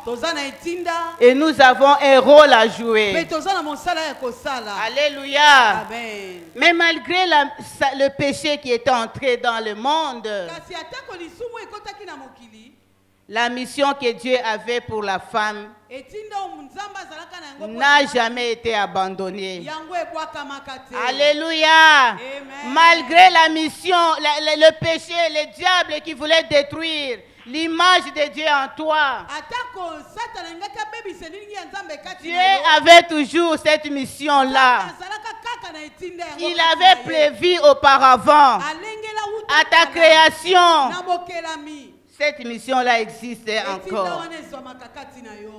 et nous avons un rôle à jouer. Alléluia. Amen. Mais malgré le péché qui est entré dans le monde, la mission que Dieu avait pour la femme n'a jamais été abandonnée. Alléluia. Amen. Malgré la mission, le péché, le diable qui voulait détruire l'image de Dieu en toi, Dieu avait toujours cette mission-là. Il avait prévu auparavant à ta création. Cette mission-là existe encore.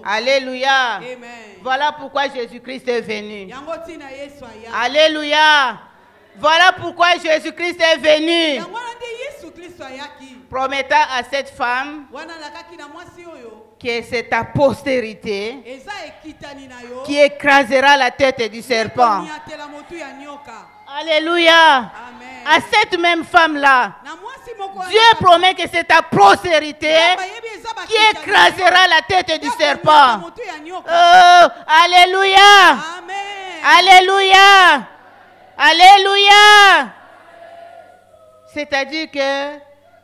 Alléluia. Amen. Voilà pourquoi Jésus-Christ est venu. Alléluia. Voilà pourquoi Jésus-Christ est venu. Promettant à cette femme que c'est ta postérité qui écrasera la tête du serpent. Alléluia. Amen. À cette même femme-là, Dieu promet que c'est ta postérité qui écrasera la tête du serpent. Oh, alléluia. Amen. Alléluia. Alléluia. C'est-à-dire que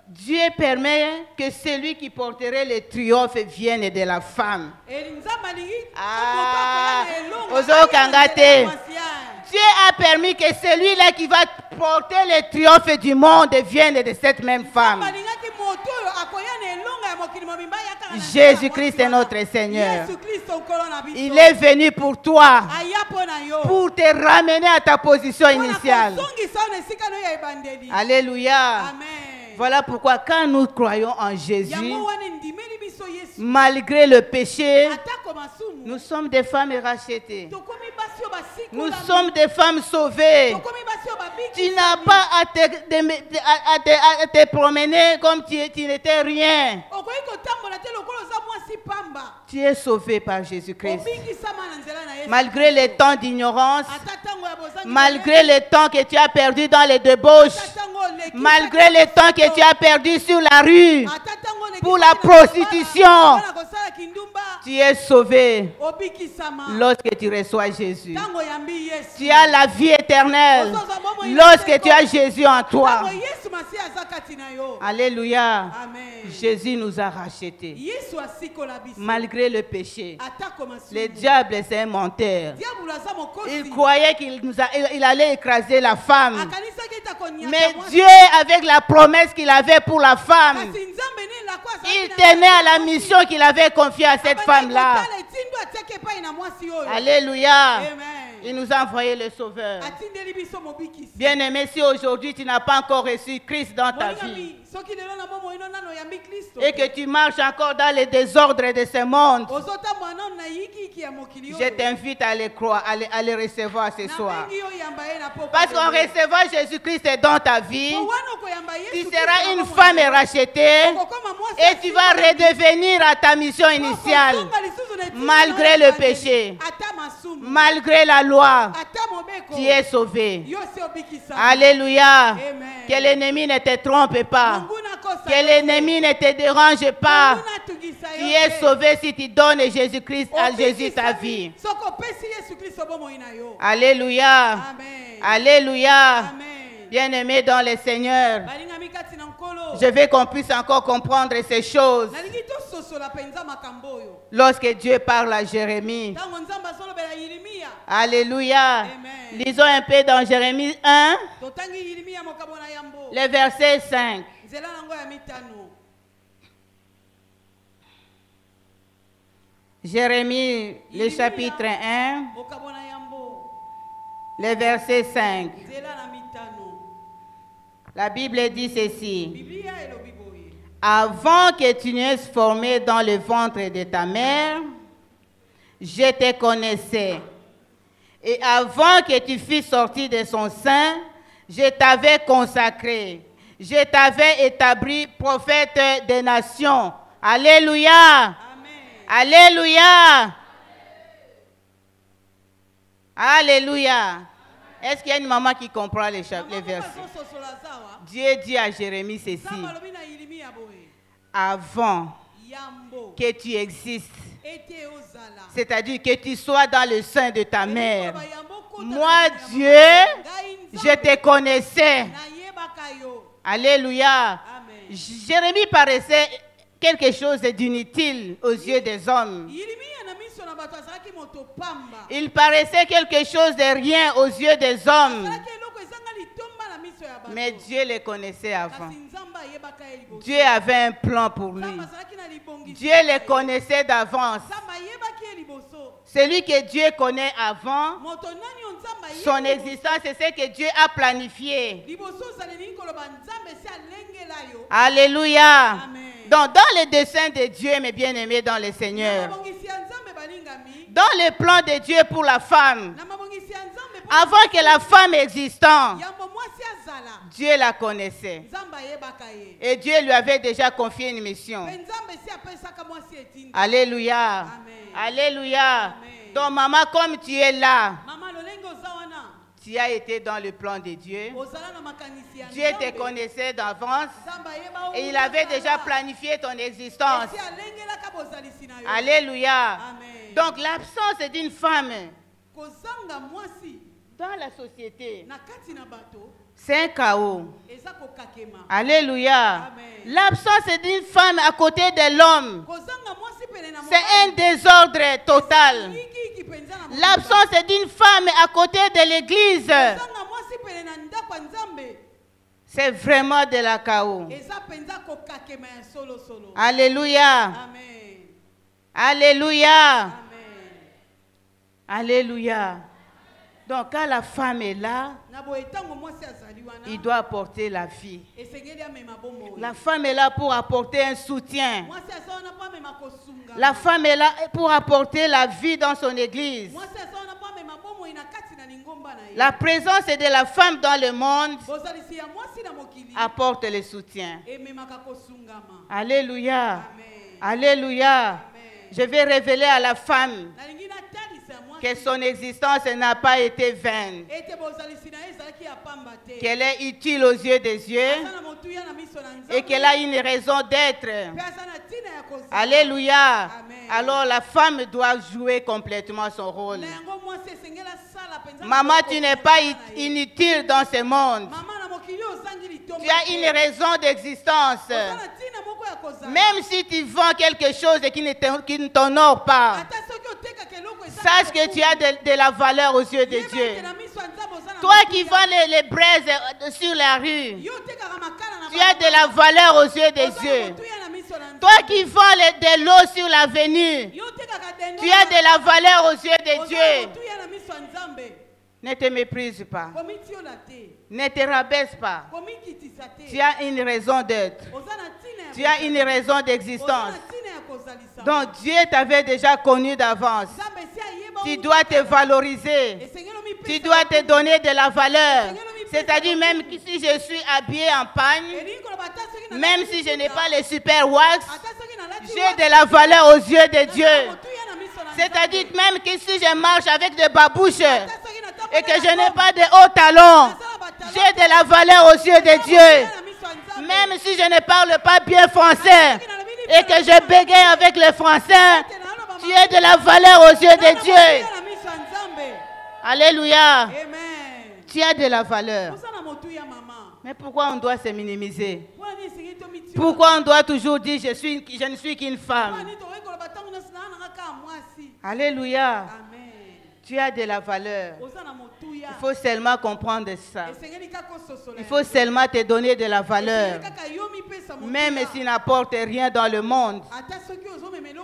Dieu permet que celui qui porterait le triomphe vienne de la femme. Ah, Dieu a permis que celui-là qui va porter le triomphe du monde vienne de cette même femme. Jésus-Christ est notre Seigneur. Il est venu pour toi, pour te ramener à ta position initiale. Alléluia. Amen. Voilà pourquoi quand nous croyons en Jésus, malgré le péché, nous sommes des femmes rachetées. Nous sommes des femmes sauvées. Tu n'as pas à te promener comme tu n'étais rien. Tu es sauvé par Jésus-Christ. Malgré les temps d'ignorance, malgré le temps que tu as perdu dans les débauches, malgré le temps que tu as perdu sur la rue pour la prostitution, tu es sauvé lorsque tu reçois Jésus. Tu as la vie éternelle lorsque tu as Jésus en toi. Alléluia. Jésus nous a rachetés. Malgré le péché, le diable c'est un menteur. Il croyait qu'il allait écraser la femme. Mais Dieu, avec la promesse qu'il avait pour la femme, Il tenait à la mission qu'il avait confiée à cette femme-là. Alléluia. Amen. Il nous a envoyé le Sauveur. Bien-aimé, si aujourd'hui tu n'as pas encore reçu Christ dans ta vie et que tu marches encore dans les désordres de ce monde, je t'invite à les croire, à les recevoir ce soir. Parce qu'en recevant Jésus-Christ dans ta vie, tu seras une femme rachetée et tu vas redevenir à ta mission initiale, malgré le péché, malgré la loi. Tu es sauvé. Alléluia. Que l'ennemi ne te trompe pas. Que l'ennemi ne te dérange pas. Tu es sauvé si tu donnes Jésus-Christ à Jésus ta vie. Alléluia. Alléluia. Bien-aimé dans le Seigneur, je veux qu'on puisse encore comprendre ces choses. Lorsque Dieu parle à Jérémie. Alléluia. Lisons un peu dans Jérémie 1, le verset 5. Jérémie, le chapitre 1, le verset 5. La Bible dit ceci. Avant que tu n'euses formé dans le ventre de ta mère, je te connaissais. Et avant que tu fusses sorti de son sein, je t'avais consacré. Je t'avais établi prophète des nations. Alléluia. Amen. Alléluia. Alléluia. Est-ce qu'il y a une maman qui comprend les versets? Dieu dit à Jérémie ceci. Avant que tu existes, c'est-à-dire que tu sois dans le sein de ta mère, moi, Dieu, je te connaissais. Alléluia. Jérémie paraissait quelque chose d'inutile aux yeux des hommes. Il paraissait quelque chose de rien aux yeux des hommes. Mais Dieu les connaissait avant. Dieu avait un plan pour lui. Dieu les connaissait d'avance. Celui que Dieu connaît avant, son existence, c'est ce que Dieu a planifié. Alléluia. Donc, dans le dessein de Dieu, mes bien-aimés dans le Seigneur, dans le plan de Dieu pour la femme, avant que la femme existante, Dieu la connaissait. Et Dieu lui avait déjà confié une mission. Alléluia. Alléluia. Donc, maman, comme tu es là, tu as été dans le plan de Dieu. Dieu te connaissait d'avance et il avait déjà planifié ton existence. Alléluia. Donc, l'absence d'une femme dans la société, c'est un chaos. Alléluia. L'absence d'une femme à côté de l'homme, c'est un désordre total. L'absence d'une femme à côté de l'église, c'est vraiment de la chaos. Alléluia. Alléluia. Alléluia. Donc, quand la femme est là, il doit apporter la vie. La femme est là pour apporter un soutien. La femme est là pour apporter la vie dans son église. La présence de la femme dans le monde apporte le soutien. Alléluia. Alléluia. Je vais révéler à la femme que son existence n'a pas été vaine, qu'elle est utile aux yeux des dieux et qu'elle a une raison d'être. Alléluia. Alors la femme doit jouer complètement son rôle. Maman, tu n'es pas inutile dans ce monde. Tu as une raison d'existence. Même si tu vends quelque chose qui ne t'honore pas, sache que tu as de la valeur aux yeux de Dieu. Toi qui vends les braises sur la rue, tu as de la valeur aux yeux des dieux. Toi qui vends de l'eau sur l'avenue, tu as de la valeur aux yeux de Dieu. Ne te méprise pas. Ne te rabaisse pas. Tu as une raison d'être. Tu as une raison d'existence. Donc Dieu t'avait déjà connu d'avance. Tu dois te valoriser. Tu dois te donner de la valeur. C'est-à-dire même si je suis habillé en pagne, même si je n'ai pas les super wax, j'ai de la valeur aux yeux de Dieu. C'est-à-dire même que si je marche avec des babouches et que je n'ai pas de hauts talons, j'ai de la valeur aux yeux de Dieu. Même si je ne parle pas bien français et que je bégaye avec les Français, tu as de la valeur aux yeux de Dieu. Alléluia. Tu as de la valeur. Mais pourquoi on doit se minimiser? Pourquoi on doit toujours dire je ne suis qu'une femme? Alléluia. Tu as de la valeur. Il faut seulement comprendre ça. Il faut seulement te donner de la valeur. Même si tu n'apportes rien dans le monde.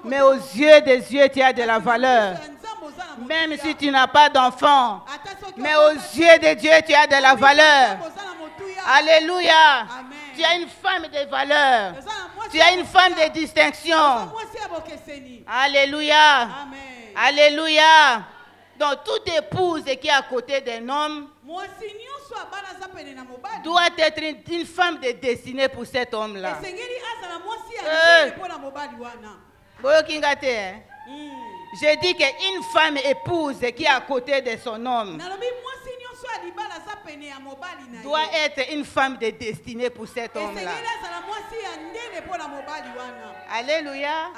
Mais aux yeux des yeux, tu as de la valeur. Même si tu n'as pas d'enfant. Mais aux yeux de Dieu, tu as de la valeur. Alléluia. Tu as une femme de valeur. Tu as une femme de distinction. Alléluia. Alléluia. Donc toute épouse qui est à côté d'un homme doit être une femme de destinée pour cet homme-là. J'ai dit qu'une femme épouse qui est à côté de son homme doit être une femme de destinée pour cet homme-là. Alléluia.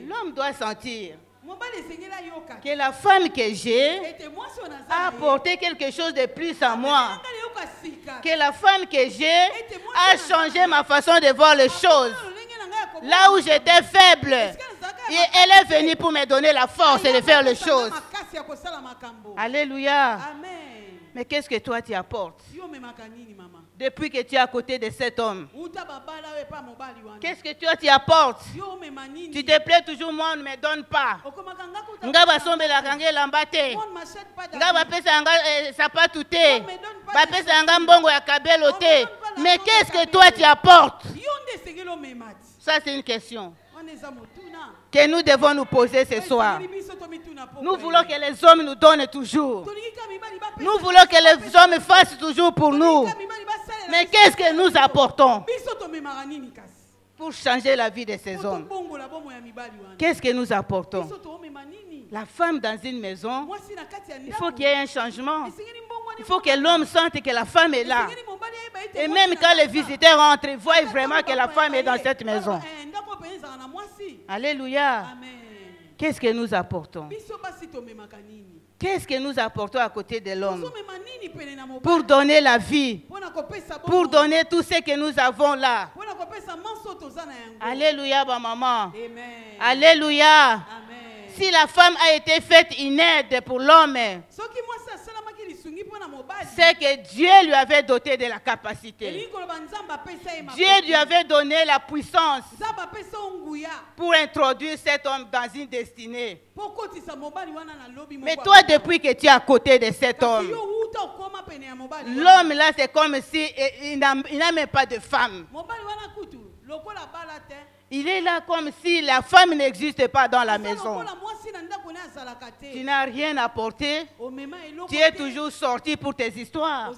L'homme doit sentir que la femme que j'ai a apporté quelque chose de plus à moi. Que la femme que j'ai a changé ma façon de voir les choses. Là où j'étais faible, et elle est venue pour me donner la force de faire les choses. Alléluia. Mais qu'est-ce que toi tu apportes depuis que tu es à côté de cet homme? Qu'est-ce que toi tu apportes? Tu te plais toujours, moi on ne me donne pas. Mais qu'est-ce que toi tu apportes? Ça c'est une question que nous devons nous poser ce soir. Nous voulons que les hommes nous donnent toujours. Nous voulons que les hommes fassent toujours pour nous. Mais qu'est-ce que nous apportons pour changer la vie de ces hommes? Qu'est-ce que nous apportons? La femme dans une maison, il faut qu'il y ait un changement. Il faut que l'homme sente que la femme est là. Et même quand les visiteurs entrent, ils voient vraiment que la femme est dans cette maison. Alléluia. Qu'est-ce que nous apportons? Qu'est-ce que nous apportons à côté de l'homme? Pour donner la vie. Pour donner tout ce que nous avons là. Alléluia, ma maman. Alléluia. Si la femme a été faite une aide pour l'homme, c'est que Dieu lui avait doté de la capacité. Dieu lui avait donné la puissance pour introduire cet homme dans une destinée. Mais toi, depuis que tu es à côté de cet homme, l'homme là, c'est comme si il n'a même pas de femme. Il est là comme si la femme n'existe pas dans la maison. Tu n'as rien apporté. Tu es toujours sorti pour tes histoires.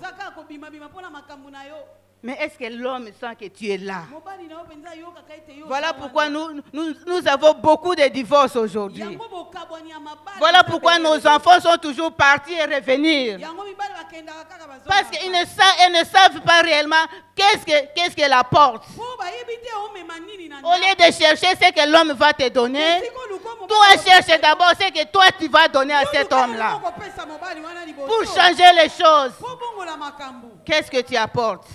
Mais est-ce que l'homme sent que tu es là? Voilà pourquoi nous avons beaucoup de divorces aujourd'hui. Voilà pourquoi nos enfants sont toujours partis et revenir. Parce qu'ils ne savent pas réellement qu'est-ce qu'elle apporte. Au lieu de chercher ce que l'homme va te donner, toi cherche d'abord ce que toi tu vas donner à cet homme-là. Pour changer les choses. Qu'est-ce que tu apportes?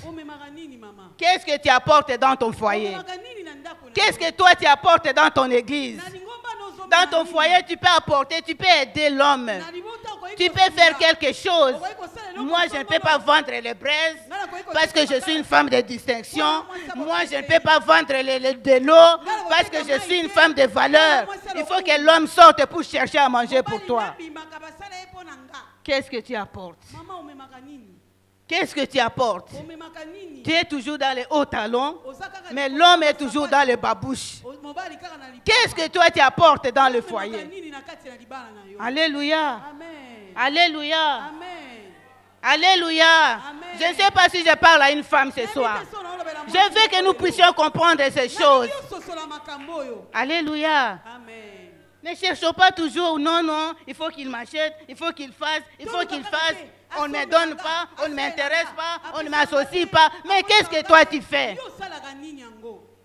Qu'est-ce que tu apportes dans ton foyer? Qu'est-ce que toi tu apportes dans ton église? Dans ton foyer, tu peux apporter, tu peux aider l'homme. Tu peux faire quelque chose. Moi, je ne peux pas vendre les braises parce que je suis une femme de distinction. Moi, je ne peux pas vendre de l'eau parce que je suis une femme de valeur. Il faut que l'homme sorte pour chercher à manger pour toi. Qu'est-ce que tu apportes? Qu'est-ce que tu apportes? Tu es toujours dans les hauts talons, mais l'homme est toujours dans les babouches. Qu'est-ce que toi tu apportes dans le foyer? Alléluia. Alléluia. Alléluia. Je ne sais pas si je parle à une femme ce soir. Je veux que nous puissions comprendre ces choses. Alléluia. Ne cherchons pas toujours, non, non, il faut qu'il m'achète, il faut qu'il fasse, il faut qu'il fasse. On ne me donne pas, on ne m'intéresse pas, on ne m'associe pas. Mais qu'est-ce que toi tu fais?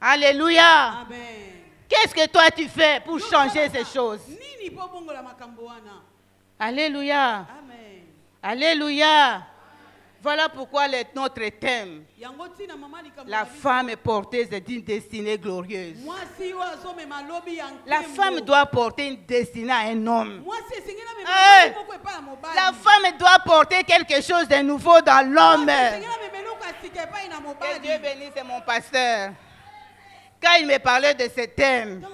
Alléluia. Qu'est-ce que toi tu fais pour changer ces choses? Alléluia. Alléluia. Voilà pourquoi notre thème, la femme est porteuse d'une destinée glorieuse. La femme doit porter une destinée à un homme. La femme doit porter quelque chose de nouveau dans l'homme. Que Dieu bénisse mon pasteur. Quand il me parlait de ce thème,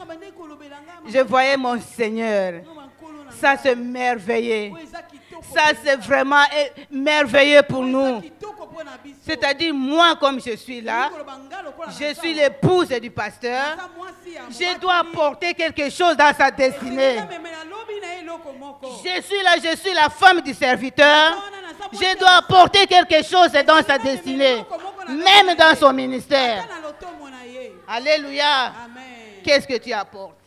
je voyais mon Seigneur. Ça, c'est merveilleux. Ça, c'est vraiment merveilleux pour nous. C'est-à-dire, moi, comme je suis là, je suis l'épouse du pasteur. Je dois apporter quelque chose dans sa destinée. Je suis là, je suis la femme du serviteur. Je dois apporter quelque chose dans sa destinée, même dans son ministère. Alléluia. Qu'est-ce que tu apportes?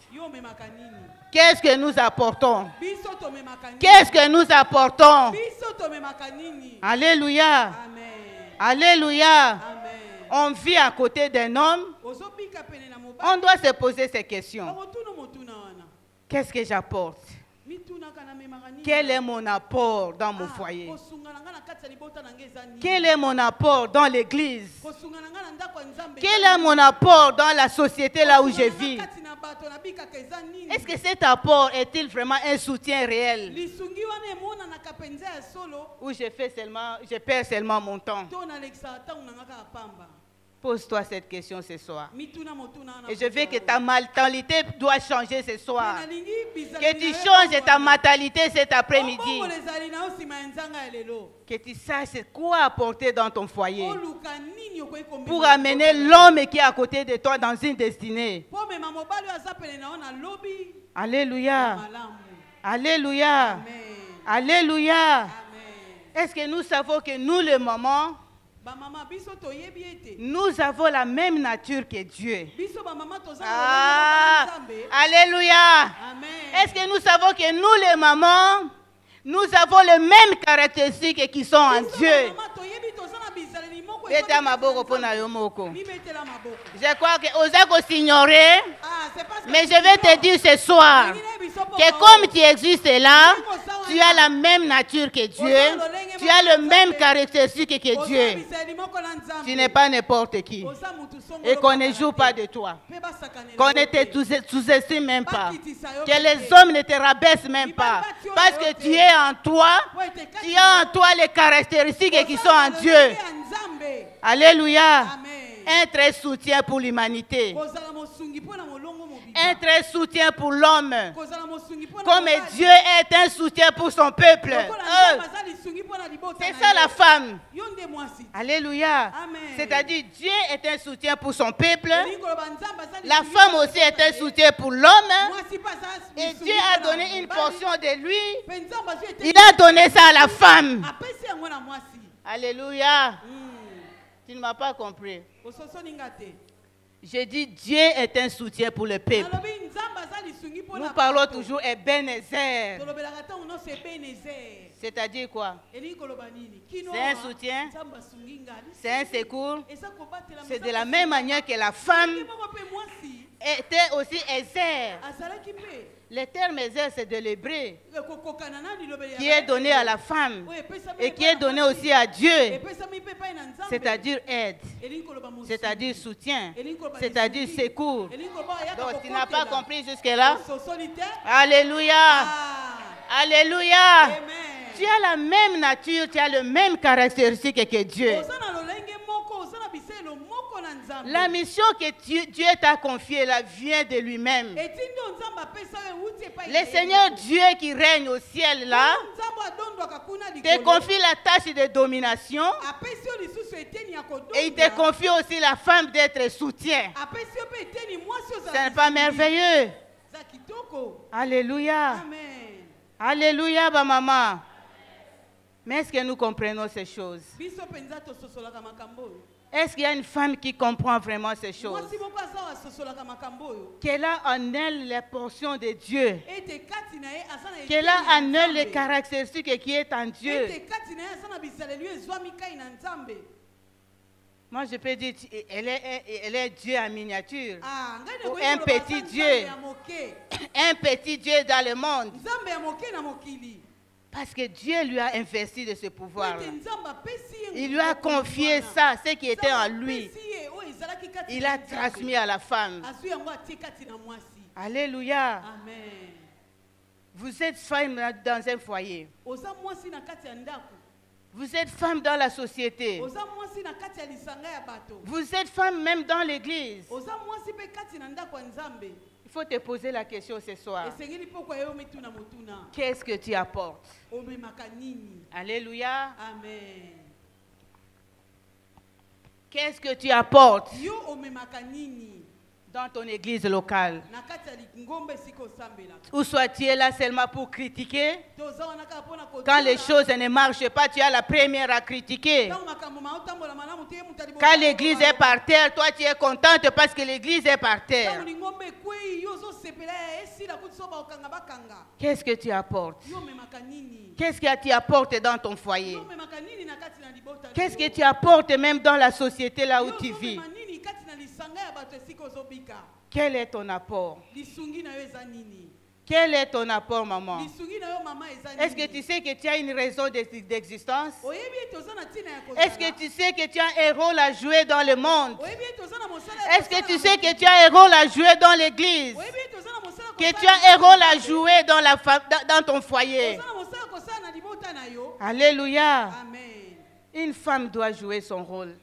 Qu'est-ce que nous apportons? Qu'est-ce que nous apportons? Alléluia. Alléluia. On vit à côté d'un homme. On doit se poser ces questions. Qu'est-ce que j'apporte? Quel est mon apport dans mon foyer? Quel est mon apport dans l'église? Quel est mon apport dans la société là où je vis? Est-ce que cet apport est-il vraiment un soutien réel? Ou je perds seulement mon temps? Pose-toi cette question ce soir. Et je veux que ta mentalité doit changer ce soir. Que tu changes ta mentalité cet après-midi. Que tu saches quoi apporter dans ton foyer. Pour amener l'homme qui est à côté de toi dans une destinée. Alléluia. Alléluia. Alléluia. Est-ce que nous savons que nous, les mamans, nous avons la même nature que Dieu? Alléluia. Est-ce que nous savons que nous, les mamans, nous avons les mêmes caractéristiques qui sont en Dieu? Je crois que Osako s'ignorer, mais je vais te dire ce soir que comme tu existes là, tu as la même nature que Dieu, tu as le même caractéristique que Dieu. Tu n'es pas n'importe qui. Et qu'on ne joue pas de toi. Qu'on ne te sous-estime même pas. Que les hommes ne te rabaissent même pas. Parce que tu es en toi, tu as en toi les caractéristiques qui sont en Dieu. Alléluia. Un très soutien pour l'humanité. Un très soutien pour l'homme. Comme Dieu est un soutien pour son peuple. C'est ça la femme. Alléluia. C'est-à-dire Dieu est un soutien pour son peuple. La femme aussi est un soutien pour l'homme. Et Dieu a donné une portion de lui. Il a donné ça à la femme. Alléluia. Tu ne m'as pas compris. Je dis Dieu est un soutien pour le peuple. Nous parlons toujours Ebenezer. C'est-à-dire quoi? C'est un soutien, c'est un secours. C'est de la même manière que la femme était aussi Ezer. Le terme Ezer, c'est de l'hébreu qui est donné à la femme et qui est donné aussi à Dieu. C'est-à-dire aide, c'est-à-dire soutien, c'est-à-dire secours. Donc, tu n'as pas compris jusque-là? Alléluia. Alléluia. tu as la même nature, tu as le même caractéristique que Dieu. La mission que Dieu t'a confiée là vient de lui-même. Le Seigneur Dieu qui règne au ciel là te confie la tâche de domination et il te confie aussi la femme d'être soutien. Ce n'est pas merveilleux? Alléluia. Alléluia, ma maman. Mais est-ce que nous comprenons ces choses? Est-ce qu'il y a une femme qui comprend vraiment ces choses? Qu'elle a en elle les portions de Dieu. Qu'elle a en elle les caractéristiques qui est en Dieu. Moi, je peux dire, elle est Dieu en miniature. Ou un petit Dieu. Un petit Dieu dans le monde. Parce que Dieu lui a investi de ce pouvoir. Il lui a confié ça, ce qui était en lui. Il a transmis à la femme. Alléluia. Vous êtes femme dans un foyer. Vous êtes femme dans la société. Vous êtes femme même dans l'église. Il faut te poser la question ce soir. Qu'est-ce que tu apportes? Alléluia. Amen. Qu'est-ce que tu apportes dans ton église locale? Ou soit tu es là seulement pour critiquer. Quand les choses ne marchent pas, tu es la première à critiquer. Quand l'église est par terre, toi tu es contente parce que l'église est par terre. Qu'est-ce que tu apportes? Qu'est-ce que tu apportes dans ton foyer? Qu'est-ce que tu apportes même dans la société là où tu vis? Quel est ton apport? Quel est ton apport, maman? Est-ce que tu sais que tu as une raison d'existence? Est-ce que tu sais que tu as un rôle à jouer dans le monde? Est-ce que tu sais que tu as un rôle à jouer dans l'église? Que tu as un rôle à jouer dans ton foyer? Alléluia. Une femme doit jouer son rôle.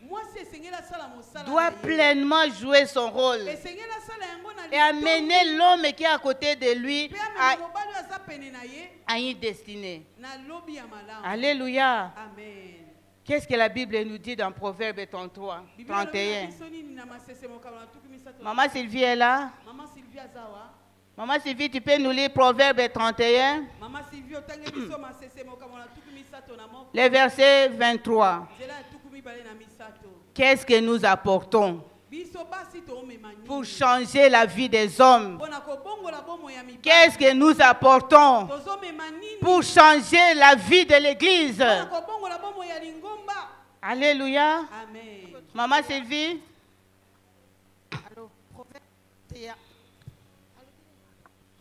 Doit pleinement jouer son rôle. Et amener l'homme qui est à côté de lui à une destinée. Alléluia. Qu'est-ce que la Bible nous dit dans Proverbe 33, 31? Maman Sylvie est là? Maman Sylvie, tu peux nous lire Proverbe 31? Le verset 23. Qu'est-ce que nous apportons pour changer la vie des hommes? Qu'est-ce que nous apportons pour changer la vie de l'Église? Alléluia. Maman Sylvie.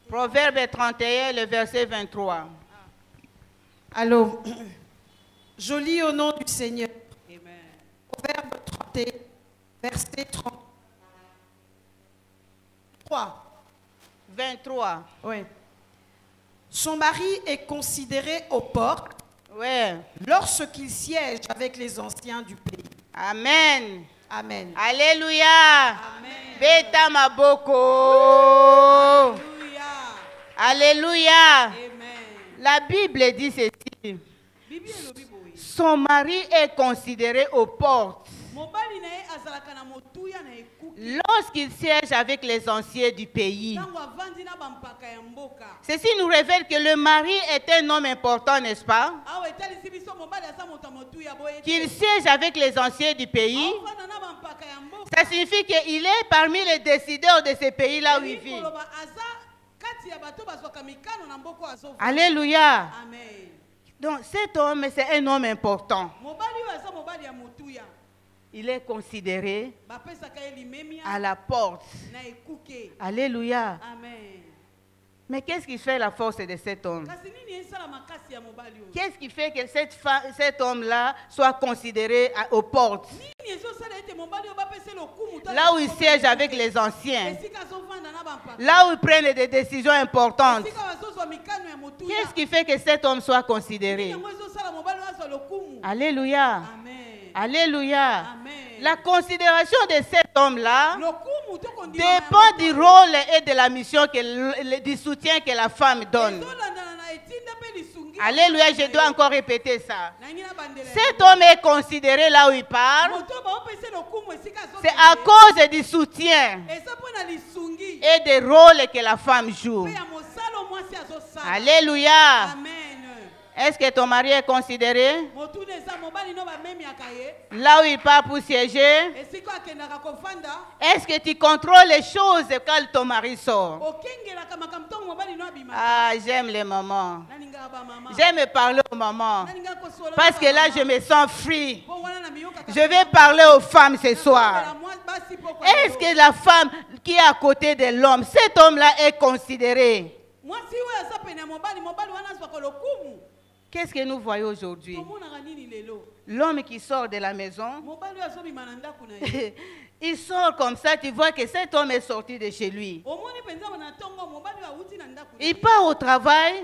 Proverbe 31, le verset 23. Alors, je lis au nom du Seigneur. Amen. Proverbe 31, verset 33. 23. Oui. Son mari est considéré aux portes ouais. lorsqu'il siège avec les anciens du pays. Amen. Amen. Alléluia. Amen. Beta maboko. Alléluia. Amen. La Bible dit ceci. Son mari est considéré aux portes lorsqu'il siège avec les anciens du pays. Ceci nous révèle que le mari est un homme important, n'est-ce pas? Qu'il siège avec les anciens du pays, ça signifie qu'il est parmi les décideurs de ce pays-là où il vit. Alléluia. Donc cet homme, c'est un homme important. Il est considéré à la porte. Alléluia. Mais qu'est-ce qui fait la force de cet homme? Qu'est-ce qui fait que cet homme-là soit considéré aux portes? Là où il siège avec les anciens. Là où il prend des décisions importantes. Qu'est-ce qui fait que cet homme soit considéré? Alléluia. Alléluia. La considération de cet homme-là dépend du rôle et de la mission, du soutien que la femme donne. Alléluia, je dois encore répéter ça. Cet homme est considéré là où il parle. C'est à cause du soutien et des rôles que la femme joue. Alléluia. Est-ce que ton mari est considéré? Là où il part pour siéger? Est-ce que tu contrôles les choses quand ton mari sort? Ah, j'aime les mamans. J'aime parler aux mamans. Parce que là, je me sens free. Je vais parler aux femmes ce soir. Est-ce que la femme qui est à côté de l'homme, cet homme-là est considéré? Qu'est-ce que nous voyons aujourd'hui? L'homme qui sort de la maison, il sort comme ça, tu vois que cet homme est sorti de chez lui. Il part au travail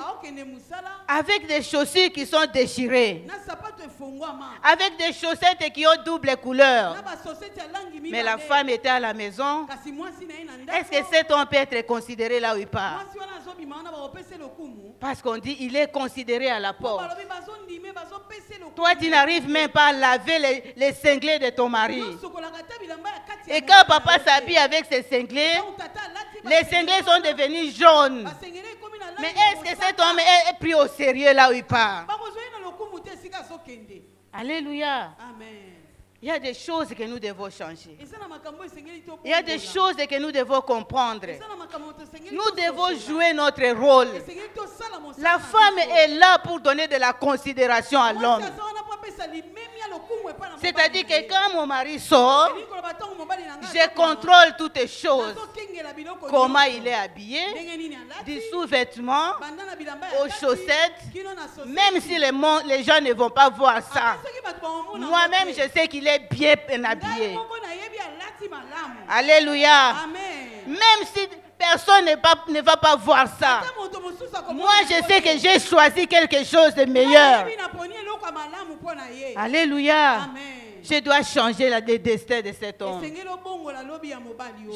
avec des chaussures qui sont déchirées, avec des chaussettes qui ont double couleur. Mais la femme était à la maison. Est-ce que cet homme peut être considéré là où il part? Parce qu'on dit il est considéré à la porte. Toi, tu n'arrives même pas à laver les cinglés de ton mari. Et quand papa s'habille avec ses cinglés, les cinglés sont devenus jaunes. Mais est-ce que cet homme est pris au sérieux là où il part? Alléluia. Il y a des choses que nous devons changer. Il y a des choses que nous devons comprendre. Nous devons jouer notre rôle. La femme est là pour donner de la considération à l'homme. C'est-à-dire que quand mon mari sort, je contrôle toutes les choses. Comment il est habillé, du sous-vêtement, aux chaussettes. Même si les gens ne vont pas voir ça, moi-même je sais qu'il est bien habillé. Alléluia. Même si personne ne va pas voir ça, moi je sais que j'ai choisi quelque chose de meilleur. Alléluia. Je dois changer le destin de cet homme. Je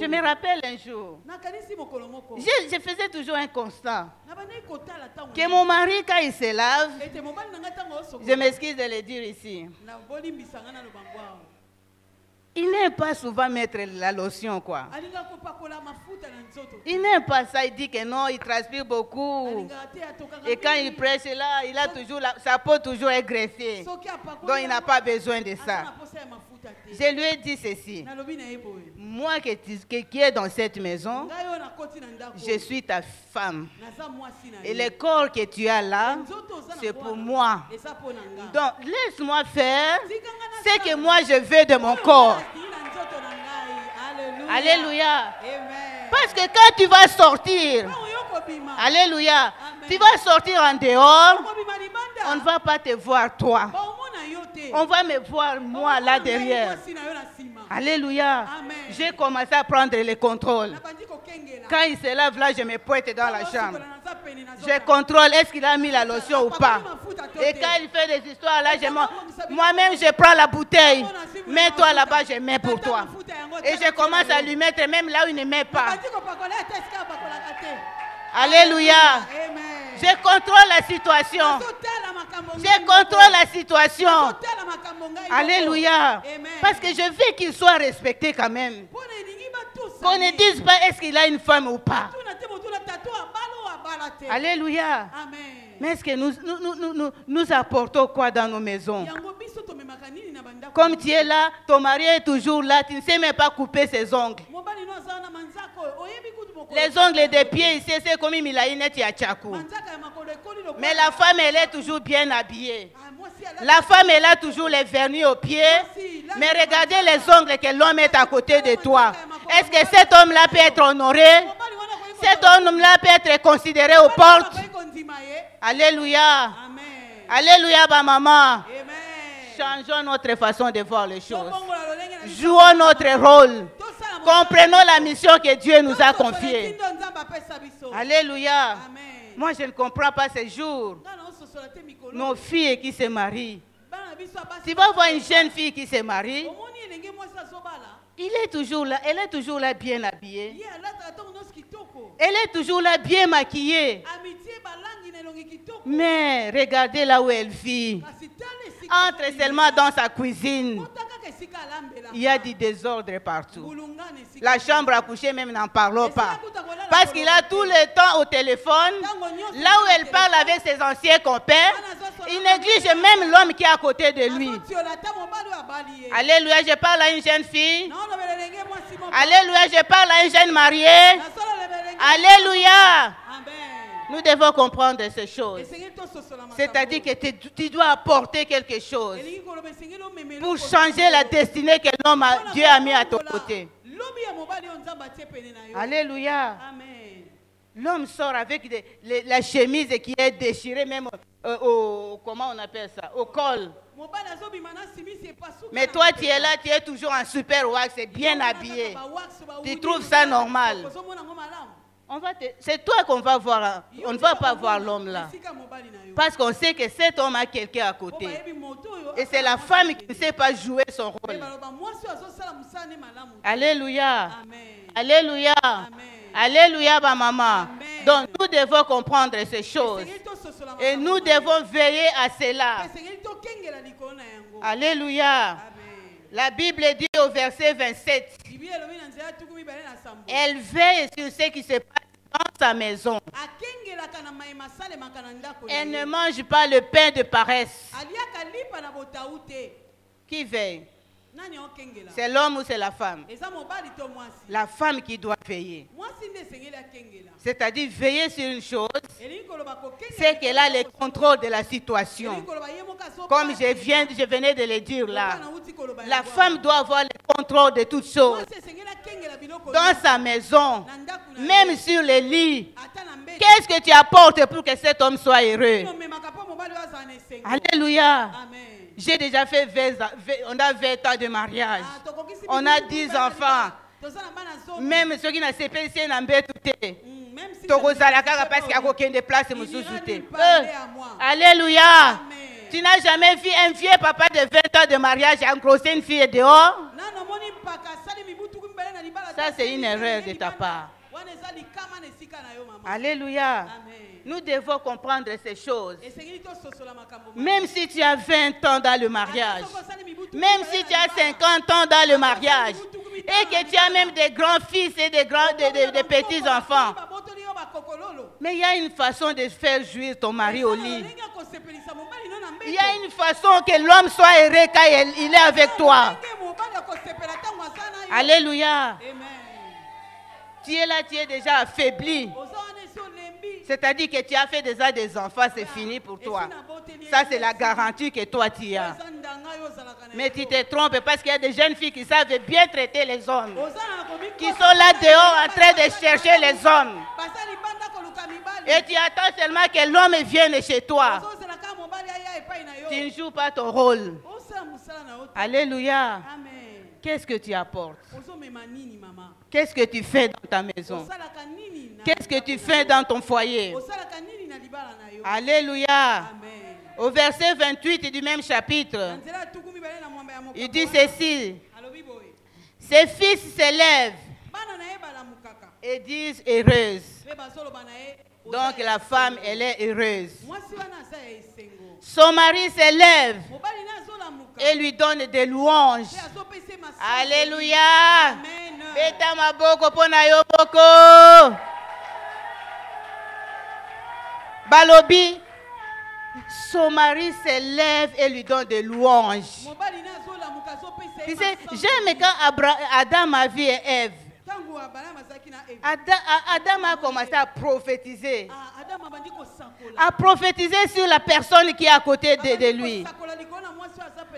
me rappelle un jour, je faisais toujours un constat, que mon mari, quand il se lave, je m'excuse de le dire ici, il n'aime pas souvent mettre la lotion, quoi. Il n'aime pas ça, il dit que non, il transpire beaucoup. Et quand il prêche là, il a toujours sa peau toujours est greffée. Donc il n'a pas besoin de ça. Je lui ai dit ceci. Moi qui est dans cette maison, je suis ta femme. Et le corps que tu as là, c'est pour moi. Donc laisse-moi faire ce que moi je veux de mon corps. Alléluia. Parce que quand tu vas sortir, alléluia, tu vas sortir en dehors, on ne va pas te voir toi. On va me voir moi là derrière. Alléluia. J'ai commencé à prendre le contrôle. Quand il se lave là, je me pointe dans la chambre. Je contrôle, est-ce qu'il a mis la lotion ou pas. Et quand il fait des histoires là, moi-même je prends la bouteille. Mets-toi là-bas, je mets pour toi. Et je commence à lui mettre même là où il ne met pas. Alléluia. Je contrôle la situation. Je contrôle la situation. Alléluia. Parce que je veux qu'il soit respecté quand même. Qu'on ne dise pas est-ce qu'il a une femme ou pas. Alléluia. Mais est-ce que nous apportons quoi dans nos maisons? Comme tu es là, ton mari est toujours là, tu ne sais même pas couper ses ongles. Les ongles des pieds ici, c'est comme il a une tchakou. Mais la femme, elle est toujours bien habillée. La femme, elle a toujours les vernis aux pieds. Mais regardez les ongles que l'homme est à côté de toi. Est-ce que cet homme-là peut être honoré? Cet homme-là peut être considéré aux portes. Alléluia. Alléluia, ma maman. Changeons notre façon de voir les choses. Jouons notre rôle. Comprenons la mission que Dieu nous a confiée. Alléluia. Moi, je ne comprends pas ces jours. Nos filles qui se marient. Tu vas voir une jeune fille qui se marie. Elle est toujours là bien habillée. Elle est toujours là bien maquillée. Mais regardez là où elle vit. Entre seulement dans sa cuisine. Il y a du désordre partout. La chambre à coucher même n'en parlons pas. Parce qu'il a tout le temps au téléphone. Là où elle parle avec ses anciens compères. Il néglige même l'homme qui est à côté de lui. Alléluia, je parle à une jeune fille. Alléluia, je parle à une jeune mariée. Alléluia. Nous devons comprendre ces choses. C'est-à-dire que tu dois apporter quelque chose pour changer la destinée que Dieu a mis à ton côté. Alléluia. L'homme sort avec la chemise qui est déchirée même comment on appelle ça, au col. Mais toi tu es là, tu es toujours en super wax, bien habillé. Tu trouves ça normal. C'est toi qu'on va voir. On ne va pas voir l'homme là. Parce qu'on sait que cet homme a quelqu'un à côté. Et c'est la femme qui ne sait pas jouer son rôle. Alléluia. Alléluia. Alléluia, ma maman. Donc nous devons comprendre ces choses. Et nous devons veiller à cela. Alléluia. La Bible dit au verset 27. Elle veille sur ce qui se passe dans sa maison. Elle ne mange pas le pain de paresse. Qui veille? C'est l'homme ou c'est la femme? La femme qui doit veiller. C'est-à-dire veiller sur une chose, c'est qu'elle a le contrôle de la situation. Comme je venais de le dire là. La femme doit avoir le contrôle de toutes choses. Dans sa maison, même sur le lit. Qu'est-ce que tu apportes pour que cet homme soit heureux? Alléluia. J'ai déjà fait 20 ans, on a 20 ans de mariage. On a 10 enfants. Même ceux qui n'ont pas CPC n'ont pas tout. Alléluia. Tu n'as jamais vu un vieux papa de 20 ans de mariage engrosser une fille dehors? Ça, c'est une erreur de ta part. Alléluia. Nous devons comprendre ces choses. Même si tu as 20 ans dans le mariage, même si tu as 50 ans dans le mariage, et que tu as même des grands-fils et des petits-enfants, mais il y a une façon de faire jouir ton mari au lit. Il y a une façon que l'homme soit heureux quand il est avec toi. Alléluia. Tu es là, tu es déjà affaibli. C'est-à-dire que tu as fait déjà des enfants, c'est fini pour toi. Ça, c'est la garantie que toi, tu as. Mais tu te trompes parce qu'il y a des jeunes filles qui savent bien traiter les hommes. Qui sont là dehors en train de chercher les hommes. Et tu attends seulement que l'homme vienne chez toi. Tu ne joues pas ton rôle. Alléluia. Qu'est-ce que tu apportes? Qu'est-ce que tu fais dans ta maison? Qu'est-ce que tu fais dans ton foyer? Alléluia. Au verset 28 du même chapitre, il dit ceci. Ses fils s'élèvent et disent heureuse. Donc la femme, elle est heureuse. Son mari s'élève et lui donne des louanges. Alléluia. Balobi, son mari s'élève et lui donne des louanges. Tu sais, j'aime quand Adam a vu Ève. Adam a commencé à prophétiser. À prophétiser sur la personne qui est à côté de lui.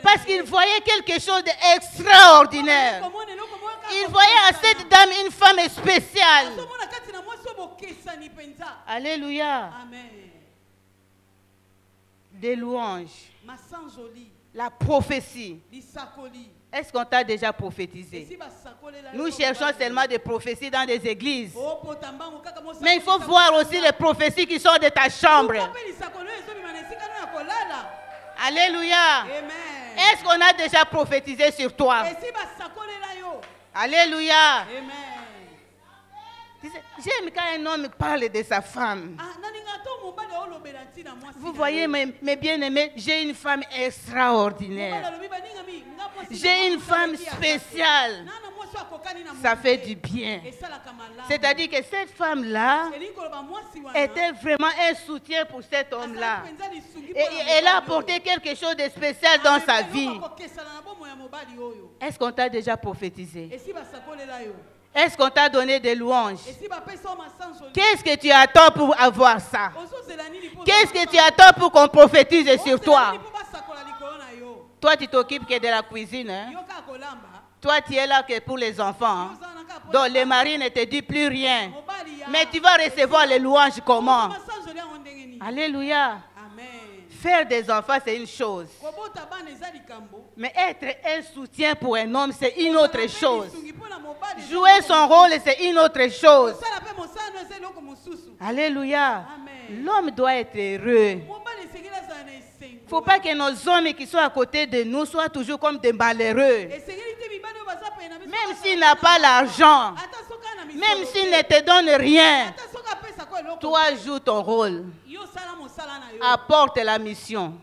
Parce qu'il voyait quelque chose d'extraordinaire. Il voyait à cette dame une femme spéciale. Alléluia. Amen. Des louanges. La prophétie. Est-ce qu'on t'a déjà prophétisé? Nous cherchons seulement des prophéties dans des églises. Mais il faut voir aussi les prophéties qui sont de ta chambre. Alléluia. Est-ce qu'on a déjà prophétisé sur toi? Alléluia. J'aime quand un homme parle de sa femme. Vous voyez, mes bien-aimés, j'ai une femme extraordinaire. J'ai une femme spéciale. Ça fait du bien. C'est-à-dire que cette femme-là était vraiment un soutien pour cet homme-là. Et elle a apporté quelque chose de spécial dans sa vie. Est-ce qu'on t'a déjà prophétisé? Est-ce qu'on t'a donné des louanges? Qu'est-ce que tu attends pour avoir ça? Qu'est-ce que tu attends pour qu'on prophétise sur toi? Toi, tu t'occupes que de la cuisine. Hein? Toi, tu es là que pour les enfants. Hein? Donc, les maris ne te disent plus rien. Mais tu vas recevoir les louanges comment? Alléluia. Faire des enfants, c'est une chose. Mais être un soutien pour un homme, c'est une autre chose. Jouer son rôle, c'est une autre chose. Alléluia. L'homme doit être heureux. Il ne faut pas que nos hommes qui sont à côté de nous soient toujours comme des malheureux. Même s'il n'a pas l'argent, même s'il ne te donne rien, toi joue ton rôle. Apporte la mission.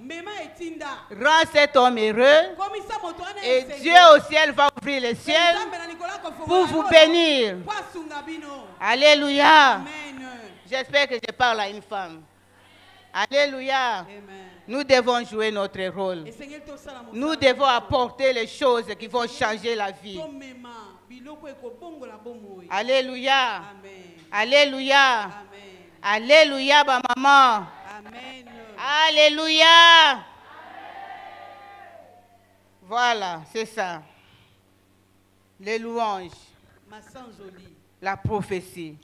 Rends cet homme heureux. Et Dieu au ciel va ouvrir le ciel pour vous bénir. Alléluia. J'espère que je parle à une femme. Alléluia. Nous devons jouer notre rôle. Nous devons apporter les choses qui vont changer la vie. Alléluia. Alléluia. Alléluia, ma maman. Alléluia. Voilà, c'est ça. Les louanges. La prophétie.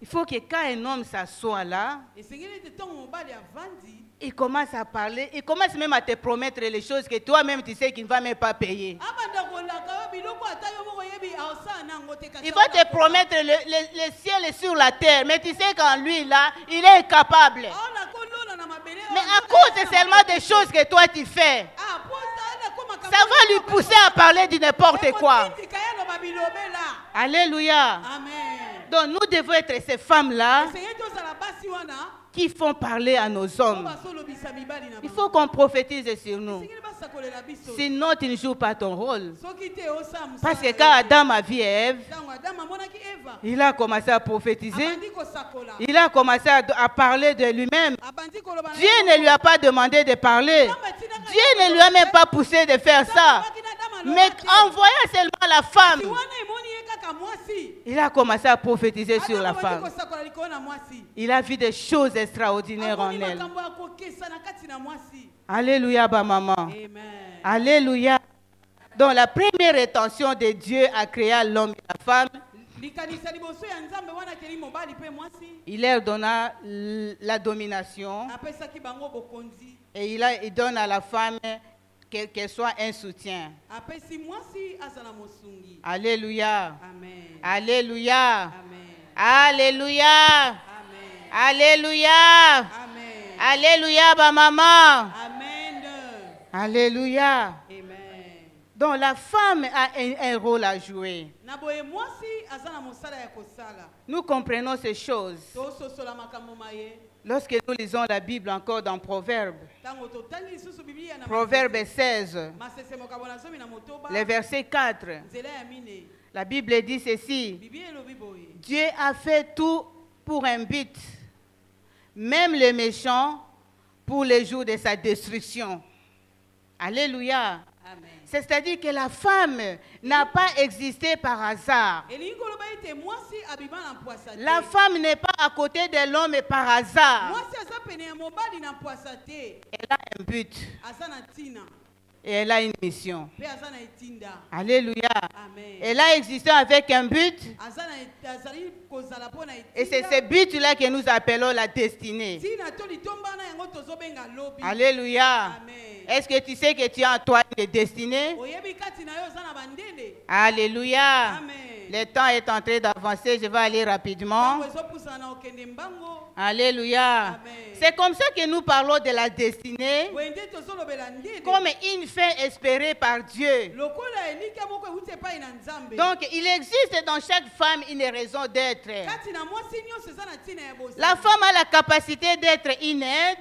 Il faut que quand un homme s'assoit là, il commence à parler, il commence même à te promettre les choses que toi-même tu sais qu'il ne va même pas payer. Il va te promettre le ciel est sur la terre, mais tu sais qu'en lui là, il est incapable. Mais à cause seulement des choses que toi tu fais, ça va lui pousser à parler de n'importe quoi. Alléluia. Donc nous devons être ces femmes-là qui font parler à nos hommes. Il faut qu'on prophétise sur nous. Sinon, tu ne joues pas ton rôle. Parce que quand Adam a vu Ève, il a commencé à prophétiser. Il a commencé à parler de lui-même. Dieu ne lui a pas demandé de parler. Dieu ne lui a même pas poussé de faire ça. Mais en voyant seulement la femme, il a commencé à prophétiser sur la femme. Il a vu des choses extraordinaires en elle. Alléluia, ma maman. Alléluia. Donc la première intention de Dieu à créer l'homme et la femme, il leur donna la domination et il donne à la femme qu'elle soit un soutien. Alléluia. Alléluia. Alléluia. Alléluia. Alléluia, ma maman. Alléluia. Donc la femme a un rôle à jouer. Nous comprenons ces choses lorsque nous lisons la Bible encore dans Proverbes. Proverbe 16, le verset 4. La Bible dit ceci: Dieu a fait tout pour un but, même les méchants pour les jours de sa destruction. Alléluia. C'est-à-dire que la femme n'a pas existé par hasard. La femme n'est pas à côté de l'homme par hasard. Elle a un but. Et elle a une mission. Alléluia. Elle a existé avec un but. Et c'est ce but-là que nous appelons la destinée. Alléluia. Est-ce que tu sais que tu as en toi une destinée? Alléluia. Le temps est en train d'avancer. Je vais aller rapidement. Alléluia. C'est comme ça que nous parlons de la destinée comme une fin espérée par Dieu. Donc, il existe dans chaque femme une raison d'être. La femme a la capacité d'être une aide,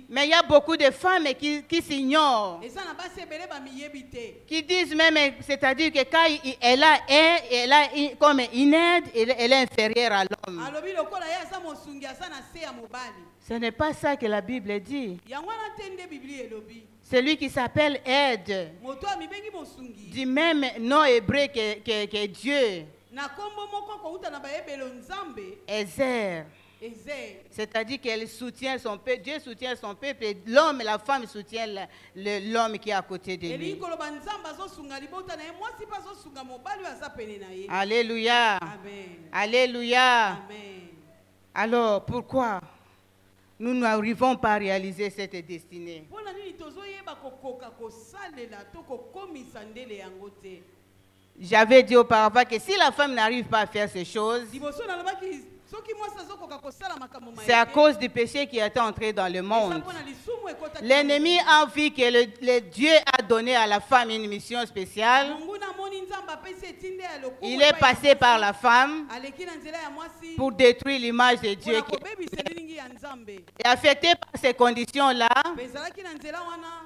mais il y a beaucoup de femmes qui s'ignorent, qui disent même, c'est-à-dire que quand elle a comme une aide, elle est inférieure à l'homme. Ce n'est pas ça que la Bible dit. Celui qui s'appelle aide, du même nom hébreu que Dieu, Ezer. C'est-à-dire qu'elle soutient son peuple, Dieu soutient son peuple, et l'homme et la femme soutiennent l'homme qui est à côté de lui. Alléluia. Alléluia. Alors, pourquoi nous n'arrivons pas à réaliser cette destinée? J'avais dit auparavant que si la femme n'arrive pas à faire ces choses, c'est à cause du péché qui est entré dans le monde. L'ennemi a vu que le Dieu a donné à la femme une mission spéciale. Il est passé par la femme pour détruire l'image de Dieu. Et affecté par ces conditions-là,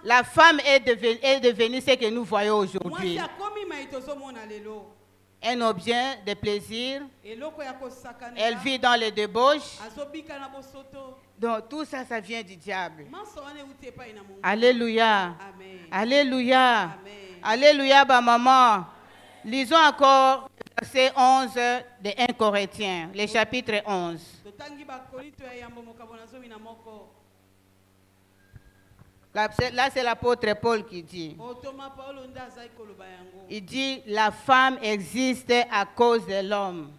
la femme est devenue ce que nous voyons aujourd'hui. Un objet de plaisir. Elle vit dans les débauches. Donc tout ça, ça vient du diable. Alléluia. Alléluia. Alléluia, ma maman. Lisons encore verset 11 de 1 Corinthiens, le chapitre 11. Là, c'est l'apôtre Paul qui dit. Il dit, la femme existe à cause de l'homme.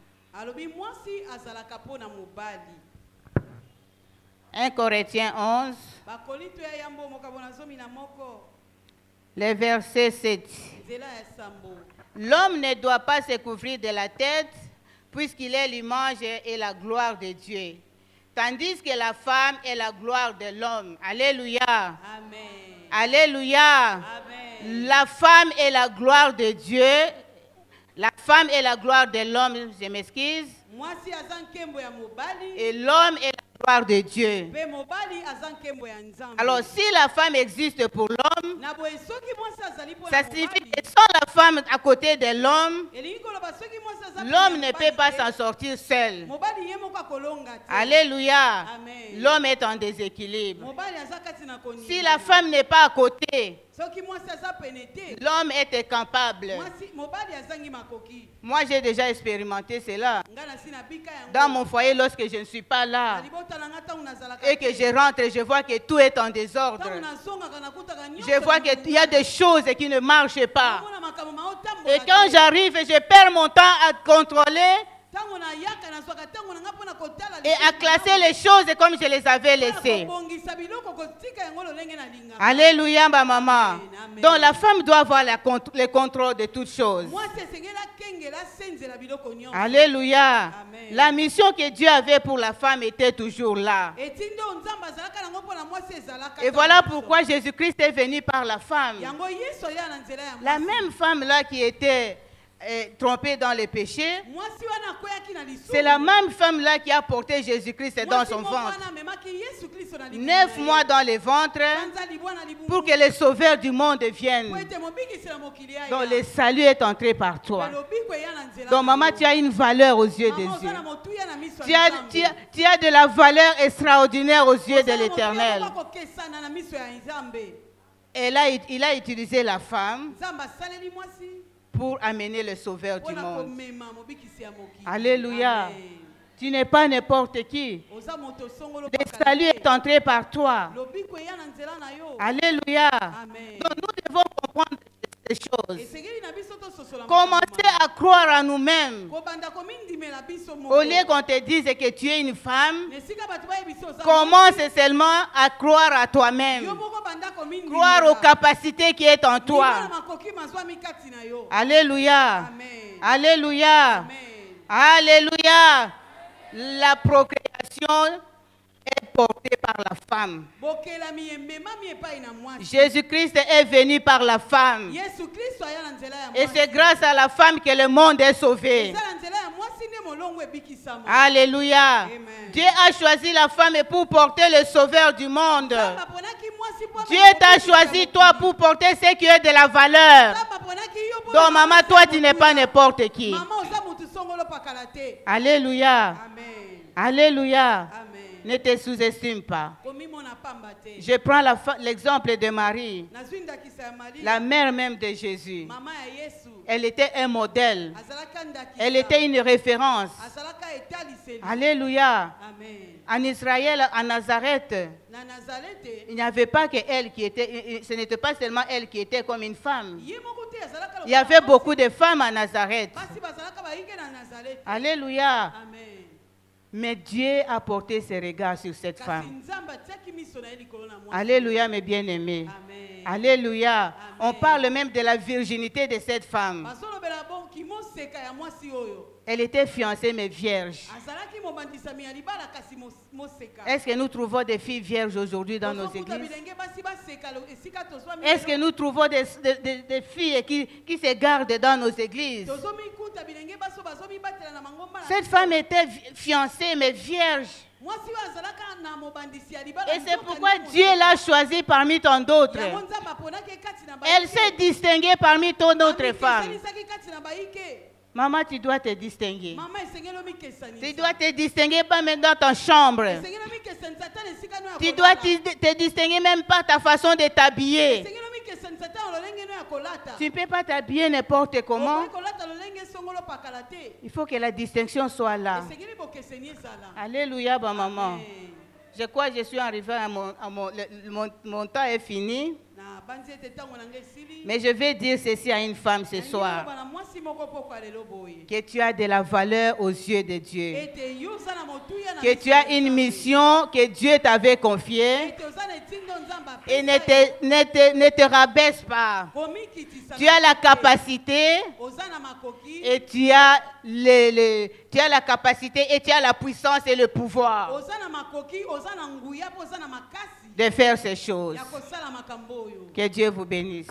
1 Corinthiens 11, le verset 7. L'homme ne doit pas se couvrir de la tête, puisqu'il est l'image et la gloire de Dieu. Tandis que la femme est la gloire de l'homme. Alléluia. Amen. Alléluia. Amen. La femme est la gloire de Dieu. La femme est la gloire de l'homme, je m'excuse. Et l'homme est la gloire de Dieu. Alors si la femme existe pour l'homme, ça signifie que sans la femme à côté de l'homme, l'homme ne peut pas s'en sortir seul. Alléluia. L'homme est en déséquilibre. Si la femme n'est pas à côté, l'homme est incapable. Moi, j'ai déjà expérimenté cela. Dans mon foyer, lorsque je ne suis pas là et que je rentre, je vois que tout est en désordre. Je vois qu'il y a des choses qui ne marchent pas. Et quand j'arrive, je perds mon temps à contrôler et à classer les choses comme je les avais laissées. Alléluia, ma maman. Donc la femme doit avoir le contrôle de toutes choses. Alléluia. La mission que Dieu avait pour la femme était toujours là. Et voilà pourquoi Jésus-Christ est venu par la femme. La même femme là qui était trompée dans les péchés, c'est la même femme-là qui a porté Jésus-Christ dans son ventre. 9 mois dans le ventre pour que le sauveur du monde vienne. Donc le salut est entré par toi. Donc maman, tu as une valeur aux yeux des Dieu. Tu as de la valeur extraordinaire aux yeux de l'Éternel. Et là, il a utilisé la femme pour amener le sauveur du monde. Alléluia. Tu n'es pas n'importe qui. Le salut est entré par toi. Alléluia. Donc nous devons comprendre ces choses. Commencer à croire à nous-mêmes. Au lieu qu'on te dise que tu es une femme, commence seulement à croire à toi-même. Croire aux capacités qui sont en toi. Alléluia. Alléluia. Alléluia. La procréation est portée par la femme. Jésus-Christ est venu par la femme. Et c'est grâce à la femme que le monde est sauvé. Alléluia. Dieu a choisi la femme pour porter le sauveur du monde. Dieu t'a choisi toi pour porter ce qui est de la valeur. Donc maman, toi tu n'es pas n'importe qui. Alléluia. Alléluia. Ne te sous-estime pas. Je prends l'exemple de Marie, la mère même de Jésus. Elle était un modèle. Elle était une référence. Alléluia. En Israël, à Nazareth, il n'y avait pas que elle qui était, ce n'était pas seulement elle qui était comme une femme. Il y avait beaucoup de femmes à Nazareth. Alléluia. Mais Dieu a porté ses regards sur cette femme. Alléluia, mes bien-aimés. Alléluia. On parle même de la virginité de cette femme. Elle était fiancée mais vierge. Est-ce que nous trouvons des filles vierges aujourd'hui dans nos églises? Est-ce que nous trouvons des filles qui se gardent dans nos églises? Cette femme était fiancée mais vierge. Et c'est pourquoi Dieu l'a choisie parmi tant d'autres. Elle s'est distinguée parmi tant d'autres femmes. Maman, tu dois te distinguer. Tu dois te distinguer pas même dans ta chambre. Tu dois te distinguer même par ta façon de t'habiller. Tu ne peux pas t'habiller n'importe comment. Il faut que la distinction soit là. Alléluia, bah, maman. Je crois que je suis arrivée à mon temps est fini. Mais je vais dire ceci à une femme ce soir. Que tu as de la valeur aux yeux de Dieu. Que tu as une mission que Dieu t'avait confiée. Et ne te rabaisse pas. Tu as la capacité. Et tu as la capacité et tu as la puissance et le pouvoir de faire ces choses. Que Dieu vous bénisse.